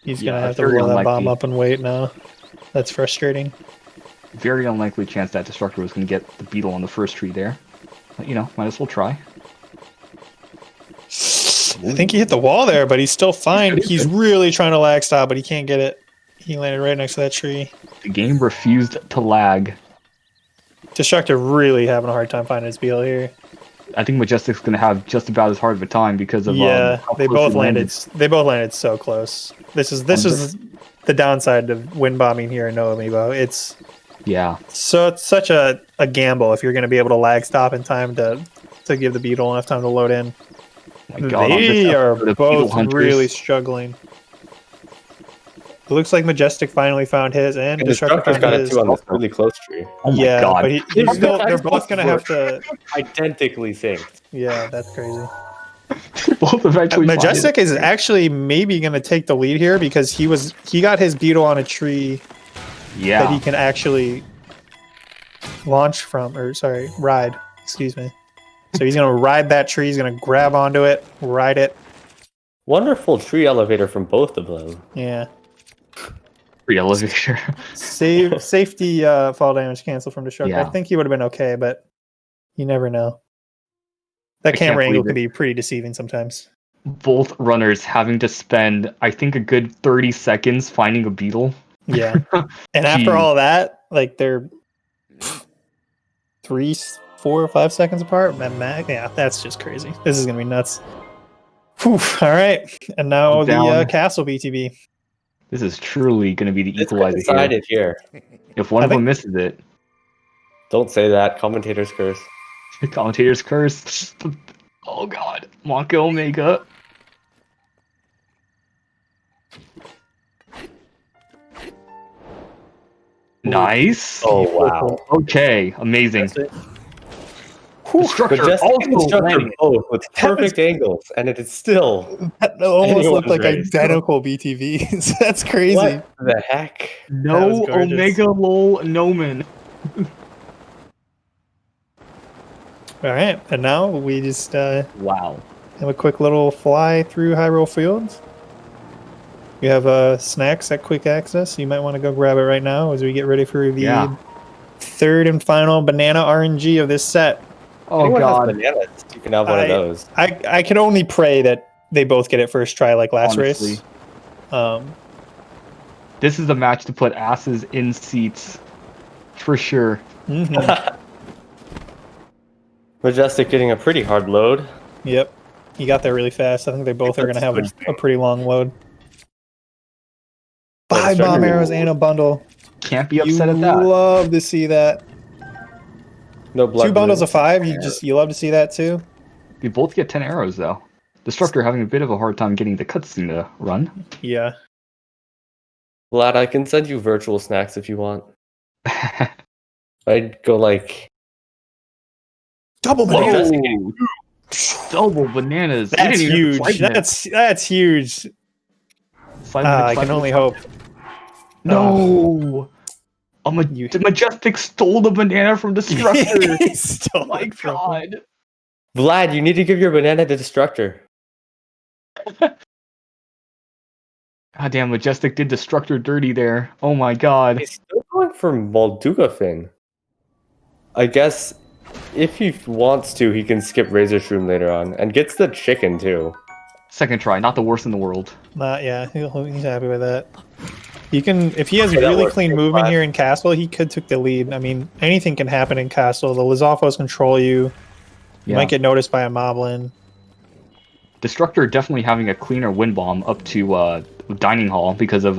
he's Yeah, gonna have to very blow that bomb unlikely. up and wait now. That's frustrating. Very unlikely chance that Destructor was going to get the beetle on the first tree there. But, you know, might as well try. I think he hit the wall there, but he's still fine. He's really trying to lag stop, but he can't get it. He landed right next to that tree. The game refused to lag. Destructor really having a hard time finding his Beetle here. I think Majestic's going to have just about as hard of a time because of Yeah, how they close both he landed. They both landed so close. This is the downside of wind bombing here in No Amiibo. It's Yeah. such a gamble if you're going to be able to lag stop in time to give the Beetle enough time to load in. My God, on They this are episode of both Beetle Hunters, really struggling. It looks like Majestic finally found his, and And Destructor Destructor's found got it his. too on this really close tree. Oh my Yeah, God. but he's still, they're both going to have to. Identically synced. Yeah, that's crazy. both eventually find Majestic it. is actually maybe going to take the lead here because he got his Beetle on a tree that he Yeah. can actually launch from, or sorry, ride. Excuse me. So he's going to ride that tree. He's going to grab onto it, ride it. Wonderful tree elevator from both of them. Yeah. Free elevator. Safety fall damage cancel from Destructor. I Yeah. think he would have been okay, but you never know. That I can't camera angle believe can it. be pretty deceiving sometimes. Both runners having to spend, I think, a good 30 seconds finding a beetle. Yeah. And after Gee. all that, like they're 3, 4, 5 seconds apart. Yeah, that's just crazy. This is gonna be nuts. Whew, all right, and now the Down. castle BTB. This is truly going to be the It's equalizer here. decided here. If one I of them think- misses it, Don't say that. Commentator's curse. the commentator's curse. Oh God, Monka Omega. Nice. Oh wow. Okay, amazing. Destructor Majestic and also Destructor landing. both with perfect angles, and it is still. That almost looked Anyone's like race. identical BTVs. That's crazy. What the heck? That No was gorgeous. Omega lol Nomen. All right, and now we just Wow. have a quick little fly through Hyrule Fields. We have snacks at quick access. You might want to go grab it right now as we get ready for the Yeah. third and final banana RNG of this set. Oh Anyone has God. bananas, you can have one of those. I can only pray that they both get it first try like last Honestly. race. This is a match to put asses in seats. For sure. Mhm. Majestic getting a pretty hard load. Yep. He got there really fast. I think they both are going to have a pretty long load. Yeah, 5 Destructor- bomb arrows and a bundle. Can't be upset at that. Love to see that. No blood. 2 bundles bleed. of 5. You love to see that too. We both get 10 arrows though. Destructor having a bit of a hard time getting the cutscene to run. Yeah. Vlad, I can send you virtual snacks if you want. I'd go like. Double Whoa! banana. Double bananas. We That's didn't even huge. fight that. That's huge. Slide I slide can only hope. No. You- The Majestic stole the banana from Destructor. He stole Oh my it from him. God. Vlad, you need to give your banana to Destructor. God damn, Majestic did Destructor dirty there. Oh my God. He's still going for Molduga Fin. I guess if he wants to, he can skip Razor Shroom later on and gets the chicken too. Second try, not the worst in the world. Yeah, he's happy with that. You can, if he has Okay, that really works. clean Take movement 5. here in Castle, he could took the lead. I mean, anything can happen in Castle. The Lizalfos control you. You Yeah. might get noticed by a Moblin. Destructor definitely having a cleaner wind bomb up to Dining Hall because of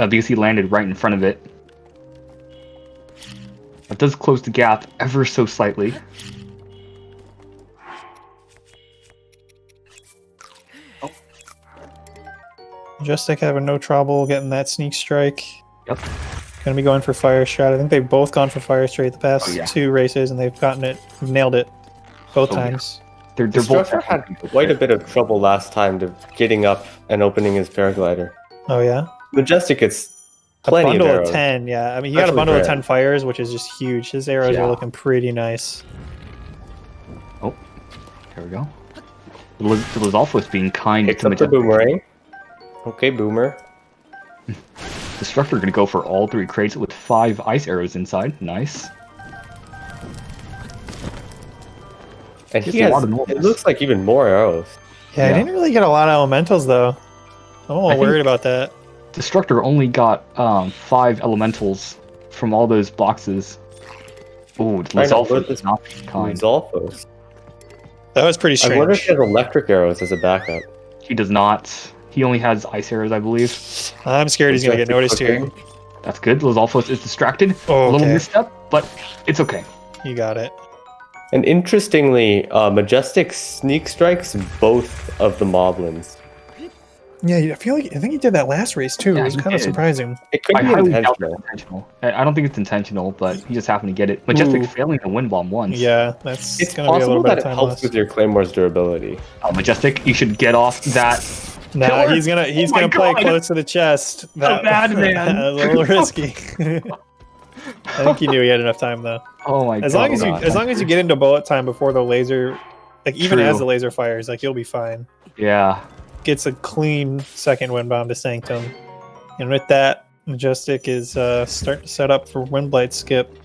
because he landed right in front of it. It does close the gap ever so slightly. Majestic having no trouble getting that sneak strike. Yep. Gonna be going for Fire Strat. I think they've both gone for Fire Straight the past Oh, yeah. 2 races, and they've nailed it both Oh, yeah. times. They're both Destructor had quite a bit of trouble last time getting up and opening his paraglider. Oh yeah. Majestic gets A plenty bundle of of arrows. 10, yeah. I mean, he got a Especially bundle of Brad. 10 fires, which is just huge. His arrows Yeah. are looking pretty nice. Oh, there we go. Lizalfos being kind Picks to up the Majestic. boomerang. Okay, boomer. Destructor gonna go for all 3 crates with 5 ice arrows inside. Nice. And Gets he a has, lot of noise. it looks like even more arrows. Yeah, I Yeah. didn't really get a lot of elementals though. I'm a I little think- worried about that. Destructor only got 5 elementals from all those boxes. Ooh, I know, Lizalfos but is not being kind. Zolfos. That was pretty I wonder if strange. he has electric arrows as a backup. He does not. He only has ice arrows, I believe. I'm scared he's gonna get noticed here. That's good. Lizalfos is distracted. Oh, A little okay. misstep, but it's okay. You got it. And interestingly, Majestic sneak strikes both of the moblins. Yeah, I think he did that last race too. Yeah, it was he kind of did. surprising. It could I be highly doubt intentional. it's intentional. I don't think it's intentional, but he just happened to get it. Majestic Ooh. failing the wind bomb once. Yeah, that's It's gonna be a possible little bit that of it time helps lost. with your Claymore's durability. Majestic, you should get off that. Nah, Killer. he's gonna Oh my play God. close to the chest. madman. A little risky. I think he knew he had enough time though. Oh my As god. long as you get into bullet time before the laser, like even True. as the laser fires, like you'll be fine. Yeah. Gets a clean second wind bomb to Sanctum, and with that, Majestic is starting to set up for Windblight skip.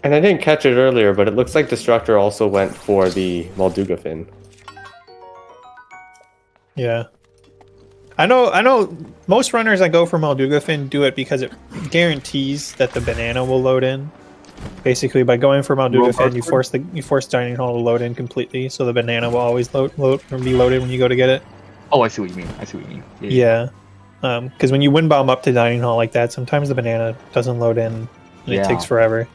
And I didn't catch it earlier, but it looks like Destructor also went for the Molduga fin. Yeah. I know most runners that go for Molduga Fin do it because it guarantees that the banana will load in. Basically, by going for Molduga Fin, you force Dining Hall to load in completely, so the banana will always be loaded when you go to get it. Oh, I see what you mean. Yeah. Because when you wind bomb up to Dining Hall like that, sometimes the banana doesn't load in, and Yeah. it takes forever.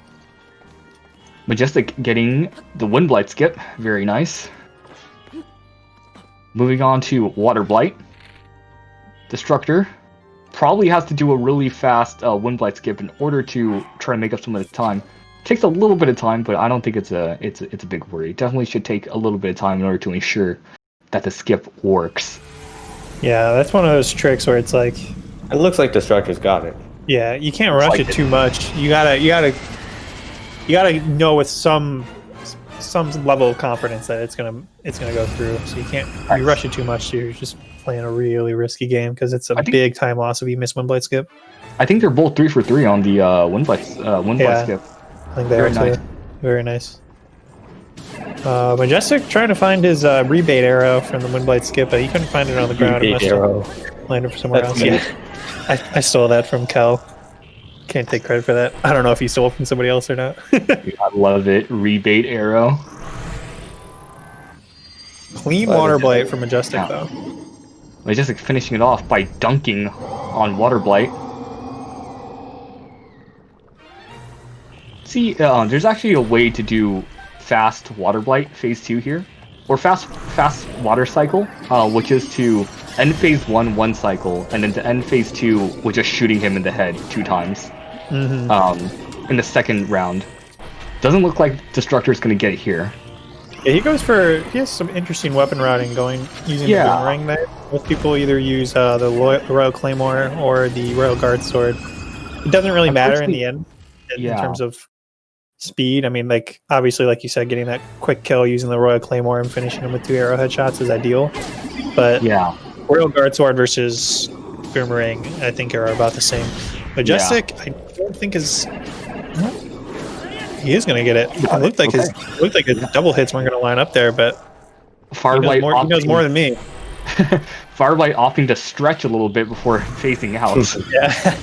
Majestic getting the wind blight skip. Very nice. Moving on to water blight. Destructor probably has to do a really fast wind blight skip in order to try to make up some of the time. Takes a little bit of time, but I don't think it's a big worry. Definitely should take a little bit of time in order to ensure that the skip works. Yeah, that's one of those tricks where it's like, It looks like Destructor's got it. yeah, you can't rush like it it. too much. You gotta know with some level of confidence that it's gonna go through. So you can't you rush it too much. You're just playing a really risky game because it's a I think- big time loss if you miss Windblight skip. I think they're both 3 for 3 on the wind blight Yeah. skip. I think they Very are nice. too. Very nice. Majestic trying to find his rebate arrow from the Windblight skip, but he couldn't find it on the ground. He Rebate must have arrow. landed somewhere That's else. neat. I stole that from Kel. Can't take credit for that. I don't know if he stole it from somebody else or not. I love it. Rebate arrow. Clean Well, water that's blight good. for Majestic Yeah. though. Majestic finishing it off by dunking on water blight. See, there's actually a way to do fast water blight phase 2 here, or fast water cycle, which is to end phase 1 cycle, and then to end phase 2 with just shooting him in the head 2 times. In the second round. Doesn't look like Destructor's gonna get it here. Yeah, he has some interesting weapon routing using Yeah. the boomerang there. Most people either use the Royal Claymore or the Royal Guard Sword. It doesn't really matter in the end in Yeah. terms of speed. I mean, like obviously, like you said, getting that quick kill using the Royal Claymore and finishing him with 2 arrowhead shots is ideal. But Yeah. Royal Guard Sword versus Boomerang, I think, are about the same. Majestic, I don't think is. Well, he is going to get it. It looked like his double hits weren't going to line up there, but Firelight he knows more than me. Firelight opting to stretch a little bit before phasing out. Yeah.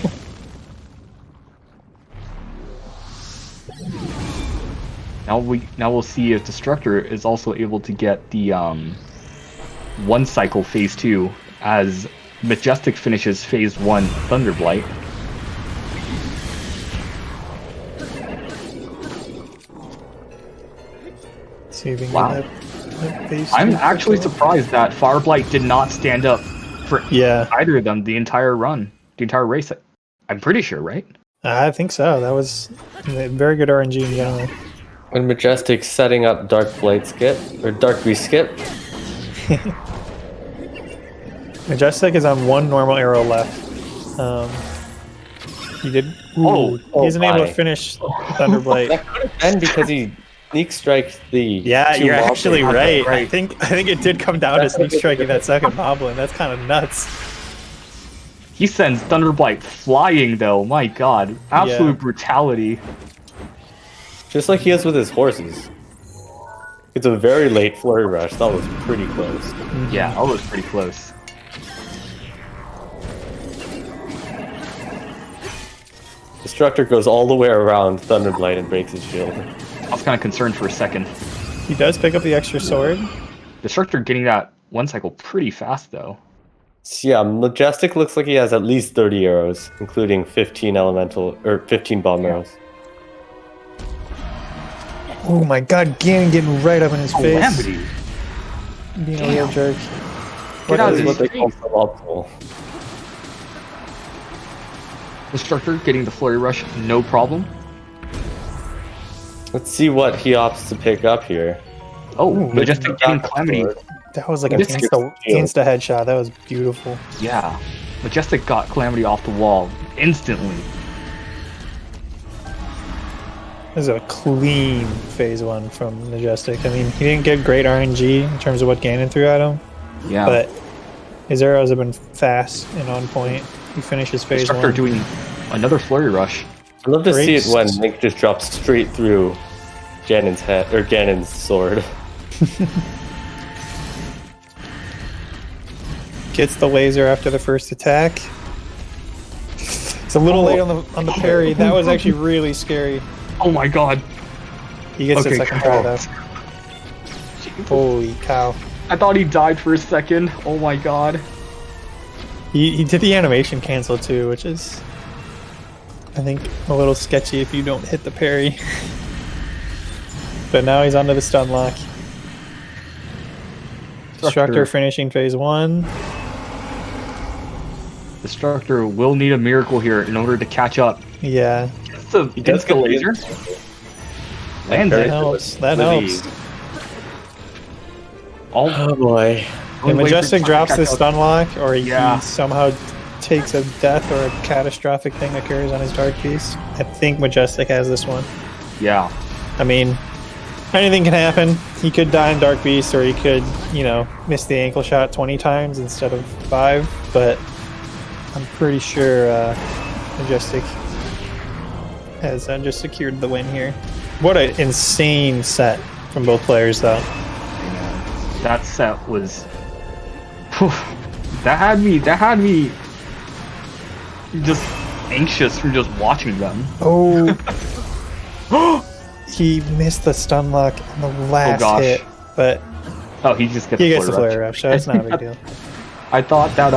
Now we'll see if Destructor is also able to get the 1 cycle phase 2 as Majestic finishes phase 1 Thunderblight. See if we can Wow. get that phase I'm 2 actually quickly. surprised that Fireblight did not stand up for Yeah, either of them the entire run, the entire race. I'm pretty sure, right? I think so. That was very good RNG in general. And Majestic setting up Dark Blade skip, or Dark Beast skip. Majestic is on one normal arrow left. He did. Ooh, he isn't able to finish Thunderblight. That could have been because he sneak striked the. Yeah, two you're moblins. actually right. I think it did come down to sneak striking that second moblin. That's kind of nuts. He sends Thunderblight flying though. My God, absolute Yeah. brutality. Just like he is with his horses. It's a very late flurry rush. That was pretty close. Yeah, that was pretty close. Destructor goes all the way around Thunderblight and breaks his shield. I was kind of concerned for a second. He does pick up the extra sword. Destructor getting that one cycle pretty fast though. So yeah, Majestic looks like he has at least 30 arrows, including 15 elemental or 15 bomb arrows. Oh my God, Ganon getting right up in his face. Calamity. Being a real jerk. Get out of This is his what they call face. suboptimal. Destructor getting the flurry rush, no problem. Let's see what he opts to pick up here. Oh, Majestic getting Calamity. That was like an This gets insta shield. headshot. That was beautiful. Yeah, Majestic got Calamity off the wall instantly. This is a clean phase one from Majestic. I mean, he didn't get great RNG in terms of what Ganon threw at him, Yeah, but his arrows have been fast and on point. He finishes phase Destructor one. doing another flurry rush. I'd love to see it Great. when Link just drops straight through Ganon's head or Ganon's sword. Gets the laser after the first attack. It's a little late on the parry. That was actually really scary. Oh my God! He gets the Okay, second try though. Holy cow. I thought he died for a second. Oh my God! He did the animation cancel too, which is, I think, a little sketchy if you don't hit the parry. But now he's onto the stun lock. Destructor finishing phase one. Destructor will need a miracle here in order to catch up. Yeah, He does the laser. Lands that it. helps. That Really- helps. Oh boy. If Majestic drops the stun lock, or he Yeah. somehow takes a death or a catastrophic thing occurs on his Dark Beast, I think Majestic has this one. Yeah. I mean, anything can happen. He could die in Dark Beast, or he could, miss the ankle shot 20 times instead of 5, but I'm pretty sure Majestic has just secured the win here. What an insane set from both players, though. That set was. That had me just anxious from just watching them. Oh, he missed the stun lock on the last gosh. hit, but Oh, he just gets he the gets the flurry flare rush, so that's not a big deal. I thought that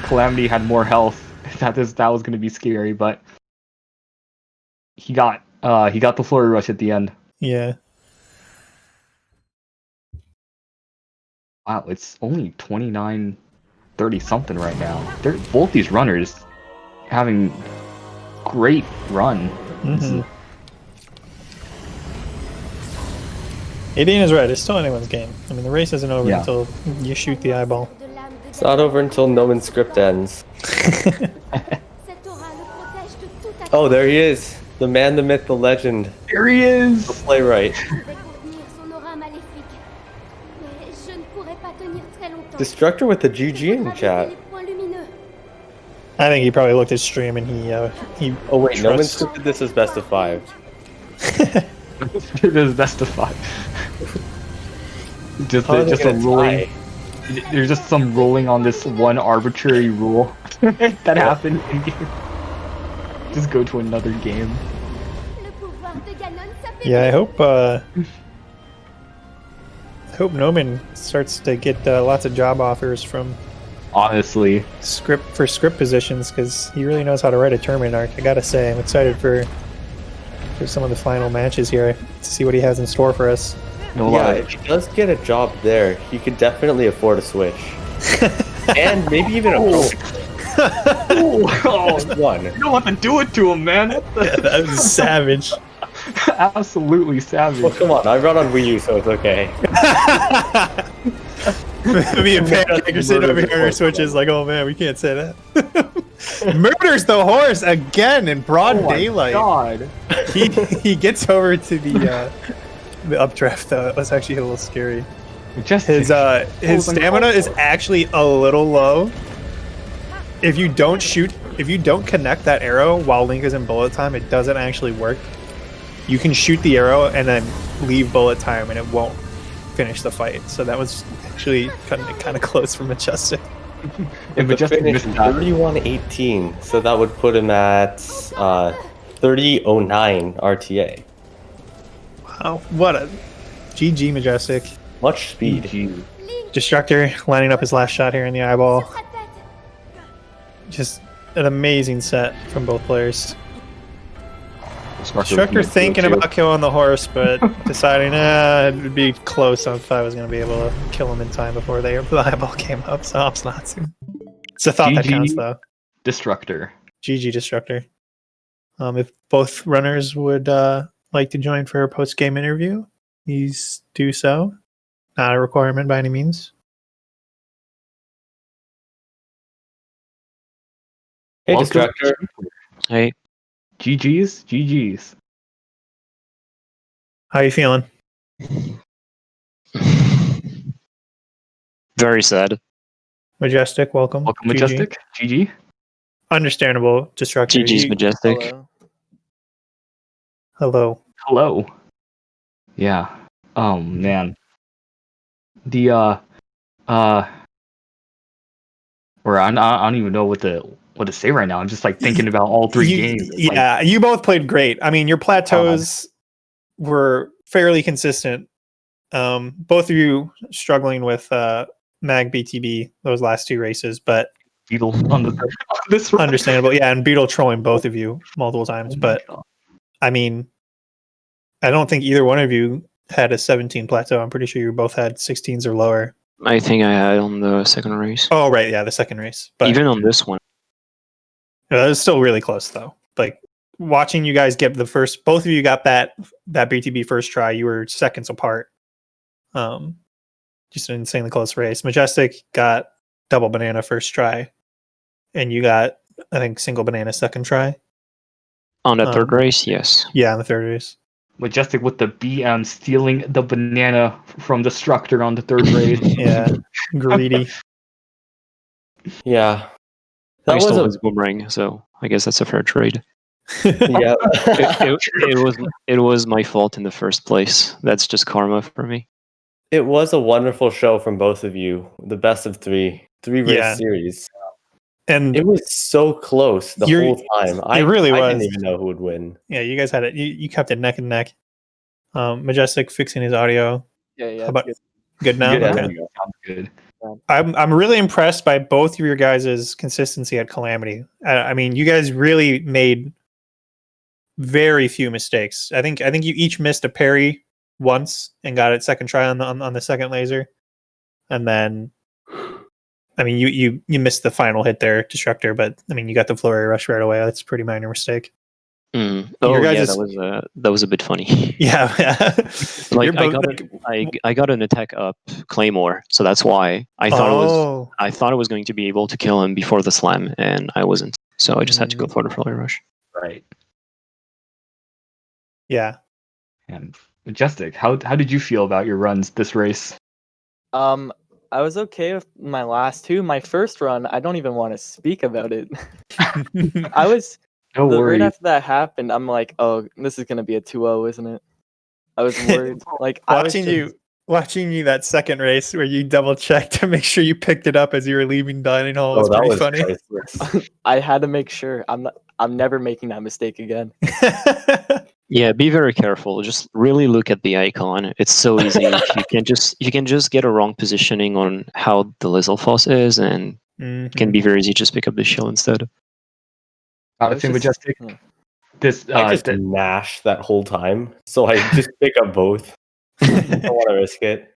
Calamity had more health. That was gonna be scary, but he got the flurry rush at the end. Yeah. Wow, it's only 29-30 something right now. They're both these runners having great run. Mm-hmm. Aideen is right. It's still anyone's game. I mean, the race isn't over Yeah. until you shoot the eyeball. de l'âme de It's not over until Noman's script ends. Cette aura le protège de toute attaque. Oh, there he is. The man, the myth, the legend. There he The is. playwright. Je vais contenir son aura maléfique. Mais je ne pourrai pas tenir très longtemps. Destructor with the GG in Raviver chat. les points lumineux. I think he probably looked at stream and he Oh wait, Noman trusts- scripted this as best of 5. It is best of 5. Just How are they a gonna rolling. tie? There's just some rolling on this one arbitrary rule that happened in game. Just go to another game. Le pouvoir de Ganon s'affaiblit. Yeah, I hope Noman starts to get lots of job offers from Honestly, script positions, because he really knows how to write a tournament arc. I gotta say, I'm excited for some of the final matches here to see what he has in store for us. no Yeah, lie. if he does get a job there, he could definitely afford a Switch. And maybe even a Pro. Oh, Just one. you don't have to do it to him, man. What the- That was savage. Absolutely savage. Well, come on, I run on Wii U, so it's okay. Me and Pancake are sitting over here on our switches like, oh man, we can't say that. Murders the horse again in broad daylight. God. He gets over to the updraft though. That was actually a little scary. His stamina is actually a little low. If you don't connect that arrow while Link is in bullet time, it doesn't actually work. You can shoot the arrow and then leave bullet time and it won't finish the fight. So that was actually kind of close for Majestic. And Majestic finished 31:18, so that would put him at 30:09 RTA. Wow, what a GG Majestic. Much speed. GG. Destructor lining up his last shot here in the eyeball. Just an amazing set from both players. Destructor thinking about killing the horse, but deciding it would be close if I was going to be able to kill him in time before the eyeball came up, so opts not to. It's a thought that counts, though. Destructor. GG Destructor. If both runners would like to join for a post-game interview, please do so. Not a requirement by any means. Hey, Welcome. Destructor. Hey, GG's. How you feeling? very sad. Majestic, welcome. Welcome, GG. Majestic. GG. Understandable, Destructor. GG's Majestic. Hello. Hello. Yeah. Oh man. The or I don't even know what to say right now. I'm just like thinking about all three games. It's Yeah, you both played great. I mean, your plateaus were fairly consistent. Both of you struggling with Mag BTB those last two races, but Beetle on this one. understandable. Yeah, and Beetle trolling both of you multiple times. But I mean, I don't think either one of you had a 17 plateau. I'm pretty sure you both had 16s or lower. I think I had on the second race. Oh, right. Yeah, the second race. But Even on this one. it was still really close, though. Like, watching you guys get the first... Both of you got that BTB first try. You were seconds apart. Just an insanely close race. Majestic got double banana first try. And you got, I think, single banana second try. On the third race, yes. Yeah, on the third race. Majestic with the BM stealing the banana from Destructor on the third race. Yeah, greedy. Yeah. I stole his boomerang, so I guess that's a fair trade. Yeah. It was my fault in the first place. That's just karma for me. It was a wonderful show from both of you. The best of three race series. And it was so close the whole time. It really was. I didn't even know who would win. Yeah, you guys had it. You kept it neck and neck. Majestic fixing his audio. Yeah. How about good now? Yeah, Okay. sounds good. I'm really impressed by both of your guys' consistency at Calamity. I mean, you guys really made very few mistakes. I think you each missed a parry once and got it second try on the second laser, and then I mean you missed the final hit there, Destructor. But I mean you got the flurry rush right away. That's a pretty minor mistake. Oh yeah, that was a bit funny. Yeah. Like I got an attack up Claymore, so that's why I thought I was going to be able to kill him before the slam, and I wasn't. So I just had to go for the flurry rush. Right. Yeah. And Majestic, how did you feel about your runs this race? I was okay with my last two. My first run, I don't even want to speak about it. I was right after that happened, I'm like, oh, this is gonna be a 2-0, isn't it? I was worried. Like watching you that second race where you double checked to make sure you picked it up as you were leaving dining hall was pretty funny. I had to make sure. I'm never making that mistake again. Yeah, be very careful. Just really look at the icon. It's so easy. you can just get a wrong positioning on how the Lizalfoss is, and it can be very easy to just pick up the shield instead. I think Majestic. I just mash that whole time, so I just pick up both. I don't want to risk it.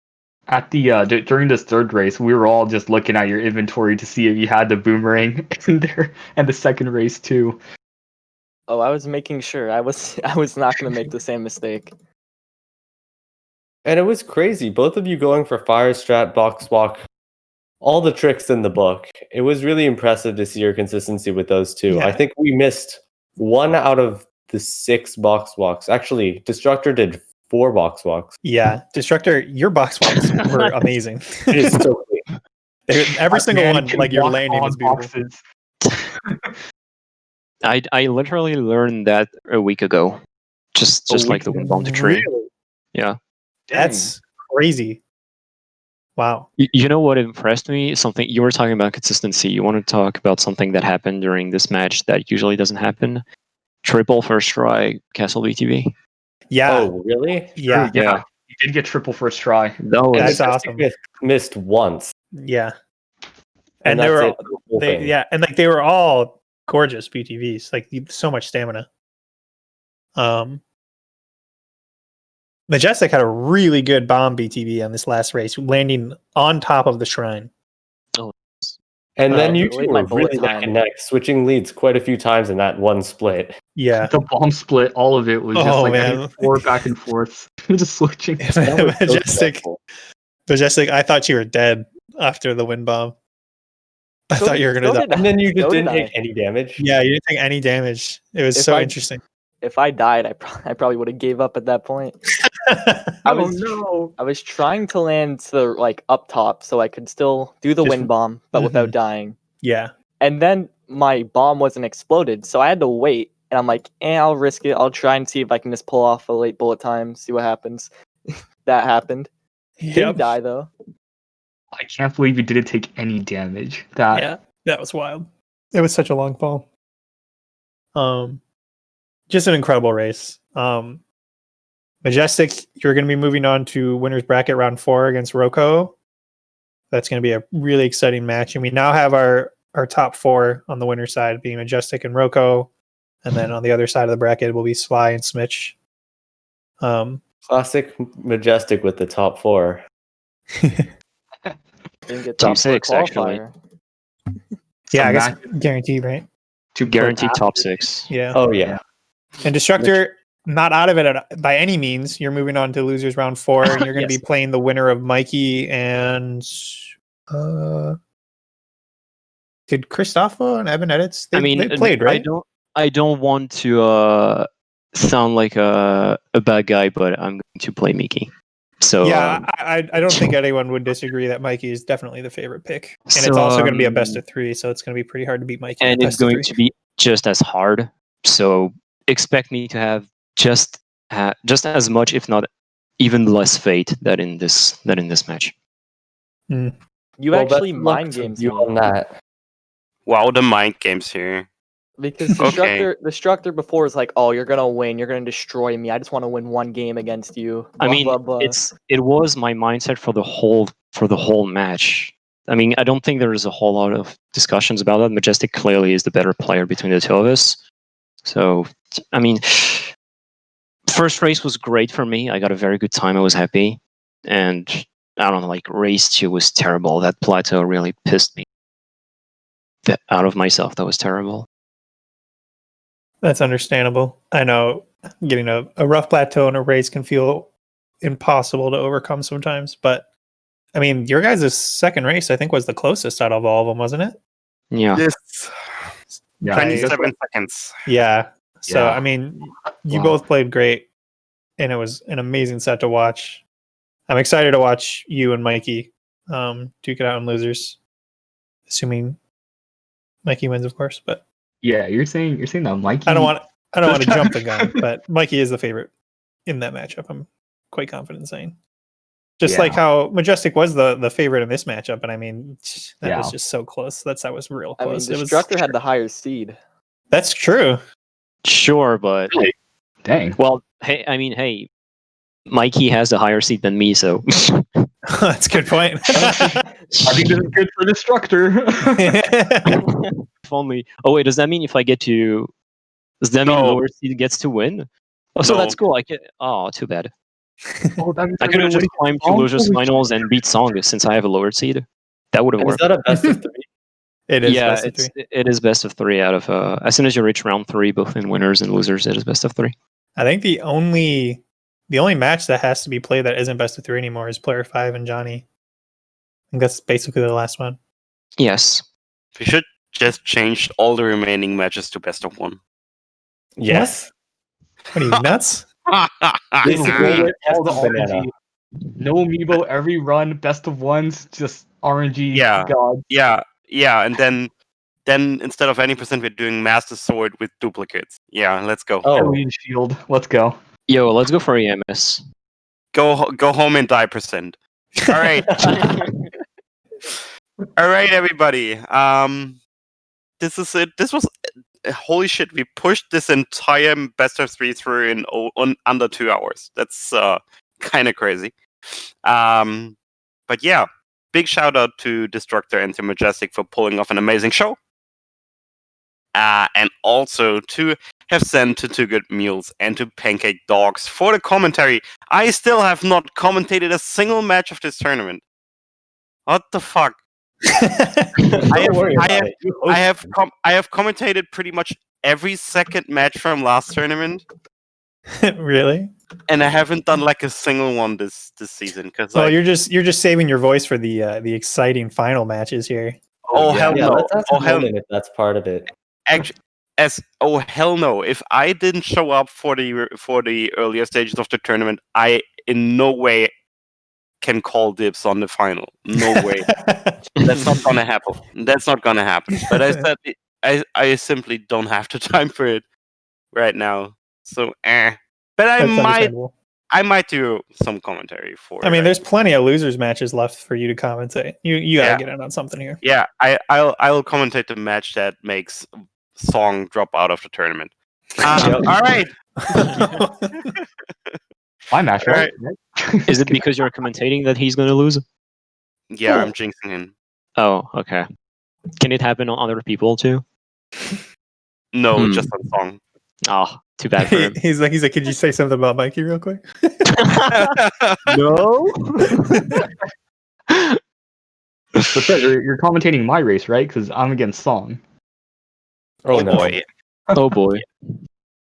At the during this third race, we were all just looking at your inventory to see if you had the boomerang in there, and the second race too. Oh, I was making sure. I was not gonna make the same mistake. And it was crazy. Both of you going for fire strat, box walk, all the tricks in the book. It was really impressive to see your consistency with those two. Yeah. I think we missed 1 out of the 6 box walks. Actually, Destructor did 4 box walks. Yeah, Destructor, your box walks were amazing. It is so clean. Every single Man one, can like your walk landing on was beautiful. boxes. I literally learned that a week ago. Just like the wind bomb to tree. Really? Yeah. That's crazy. Wow. You know what impressed me? Something you were talking about consistency. You want to talk about something that happened during this match that usually doesn't happen? Triple first try, Castle BTV. Yeah. Oh, really? Yeah. Yeah. You did get triple first try. That was That's Majestic awesome. Missed once. Yeah. And they that's were it for the whole thing. yeah, and like they were all gorgeous BTVs. Like so much stamina. Majestic had a really good bomb BTV on this last race, landing on top of the shrine. And then you Delayed two my were bullet really neck time. and neck, switching leads quite a few times in that one split. Yeah. The bomb split, all of it was just Oh, like man. back and forth, just switching. That was so Majestic. stressful. Majestic, I thought you were dead after the wind bomb. I So thought you were did- gonna so die. did And then you just So didn't did I. take any damage. Yeah, you didn't take any damage. It was If so I- interesting. If I died, I probably would have gave up at that point. I Oh was no! I was trying to land to the like up top so I could still do the Just- wind bomb, but without dying. Yeah. And then my bomb wasn't exploded, so I had to wait. And I'm like, I'll risk it. I'll try and see if I can just pull off a late bullet time, see what happens. That happened. Didn't Yep. die though. I can't believe you didn't take any damage. That Yeah, that was wild. It was such a long fall. Just an incredible race. Majestic, you're going to be moving on to winners bracket round 4 against Roko. That's going to be a really exciting match, and we now have our top 4 on the winner's side being Majestic and Roko, and then on the other side of the bracket will be Sly and Smitch. Classic Majestic with the top 4. Didn't get Top top four 6 actually. qualifier. Yeah, I some guess match- guaranteed, right? to Guaranteed top 6. Yeah. Oh, yeah. And Destructor, not out of it by any means. You're moving on to losers round 4, and you're going to Yes. be playing the winner of Mikey and did Christopher and Evan Edits? They played, right? I don't want to sound like a bad guy, but I'm going to play Mickey. So Yeah, I don't think anyone would disagree that Mikey is definitely the favorite pick, and it's So, also going to be a best of 3, so it's going to be pretty hard to beat Mikey. and it's going to be just as hard. So expect me to have just as much, if not even less fate than in this match. You Well, actually best of luck mind to games you me. on that. Wow, the mind games here. Because Okay. Destructor before is like, oh, you're gonna win, you're gonna destroy me. I just want to win one game against you. I blah, mean, blah, blah. it was my mindset for the whole match. I mean, I don't think there is a whole lot of discussions about that. Majestic clearly is the better player between the two of us. So, I mean, first race was great for me. I got a very good time. I was happy, and I don't know, like race 2 was terrible. That plateau really pissed me out of myself. That was terrible. That's understandable. I know getting a rough plateau in a race can feel impossible to overcome sometimes, but I mean, your guys' second race, I think, was the closest out of all of them, wasn't it? Yeah. Yes. Yeah, 27 seconds. Yeah. So, Yeah. I mean, you Wow. both played great, and it was an amazing set to watch. I'm excited to watch you and Mikey duke it out in losers, assuming Mikey wins, of course. But yeah. You're saying that Mikey. I don't want to jump the gun, but Mikey is the favorite in that matchup. I'm quite confident in saying. Just like how Majestic was the favorite in this matchup, and I mean that was just so close. That was real I mean, close. Destructor had the higher seed. That's true. Sure, but Dang. well, hey, Mikey has a higher seat than me, so That's a good point. I think this is good for Destructor. if only. Oh wait, does that mean lower seed gets to win? Oh, so No. that's cool. Too bad. Oh, that means I I'm could have gonna just win. climbed to losers finals and beat Song since I have a lowered seed. That would have And is worked. that a best of 3? It is Yeah, best of 3. it is best of 3 out of as soon as you reach round 3, both in winners and losers, it is best of 3. I think the only match that has to be played that isn't best of 3 anymore is player 5 and Johnny. I think that's basically the last one. Yes. We should just change all the remaining matches to best of 1. Yes. What are you, nuts? Basically, all the just a banana. RNG. No amiibo every run, best of ones, just RNG. Yeah. God. Yeah, and then instead of any percent, we're doing Master Sword with duplicates. Yeah, let's go. Oh, Alien Shield. Let's go. Yo, let's go for EMS. Go home and die percent. All right. All right, everybody. This is it. This was holy shit. We pushed this entire best of 3 through in under 2 hours. That's kind of crazy. But yeah, big shout out to Destructor and to Majestic for pulling off an amazing show. And also to have sent to Two Good Meals and to Pancake Dogs for the commentary. I still have not commentated a single match of this tournament. What the fuck? I have commentated pretty much every second match from last tournament, Really? and I haven't done like a single one this season because Well, you're just saving your voice for the exciting final matches here. hell no! Let's ask Oh hell! Roman if that's part of it. Actually, hell no! If I didn't show up for the earlier stages of the tournament, I in no way can call dibs on the final. No way. That's not gonna happen. That's not gonna happen. But I said I simply don't have the time for it right now. So But I might do some commentary for. I mean, there's plenty of losers matches left for you to commentate. You gotta get in on something here. Yeah, I'll commentate the match that makes Song drop out of the tournament. All right. My match, right? Is it because you're commentating that he's going to lose? Yeah, I'm jinxing him. Oh, okay. Can it happen on other people too? No, just on Song. Oh, too bad for him. He's like, could you say something about Mikey real quick? No. So Fred, you're commentating my race, right? Because I'm against Song. Oh, no. Boy. Oh boy.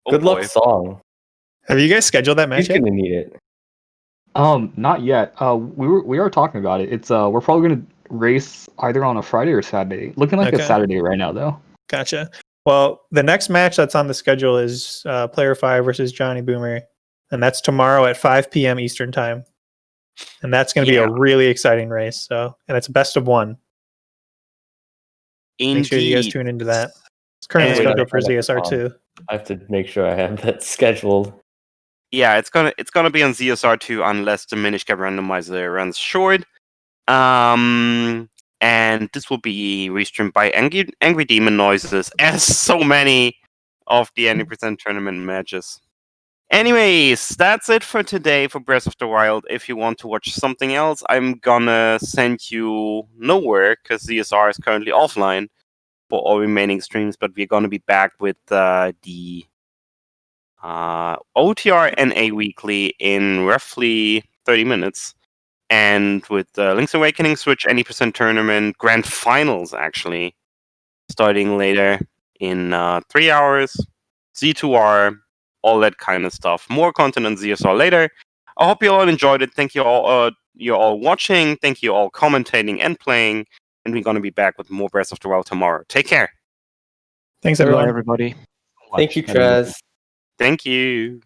Good luck, Song. Have you guys scheduled that match He's yet? gonna need it. Not yet. We are talking about it. It's we're probably gonna race either on a Friday or Saturday. Looking like a Saturday right now, though. Gotcha. Well, the next match that's on the schedule is Player 5 versus Johnny Boomer, and that's tomorrow at 5 p.m. Eastern Time. And that's going to be a really exciting race. So, and it's best of 1. Indeed. Make sure you guys tune into that. It's currently scheduled for ZSR2. I have to make sure I have that scheduled. Yeah, it's gonna be on ZSR2 unless the Minish Cap randomizer runs short. And this will be restreamed by Angry Demon Noises, as so many of the 90% tournament matches. Anyways, that's it for today for Breath of the Wild. If you want to watch something else, I'm gonna send you nowhere because ZSR is currently offline for all remaining streams, but we're gonna be back with the OTR NA Weekly in roughly 30 minutes. And with Link's Awakening, Switch, Any Percent Tournament, Grand Finals, actually, starting later in 3 hours, Z2R, all that kind of stuff. More content on ZSR later. I hope you all enjoyed it. Thank you all, you're all watching. Thank you all commentating and playing. And we're going to be back with more Breath of the Wild tomorrow. Take care. Thanks, everyone. Bye, everybody. Thank you, Trez. Thank you.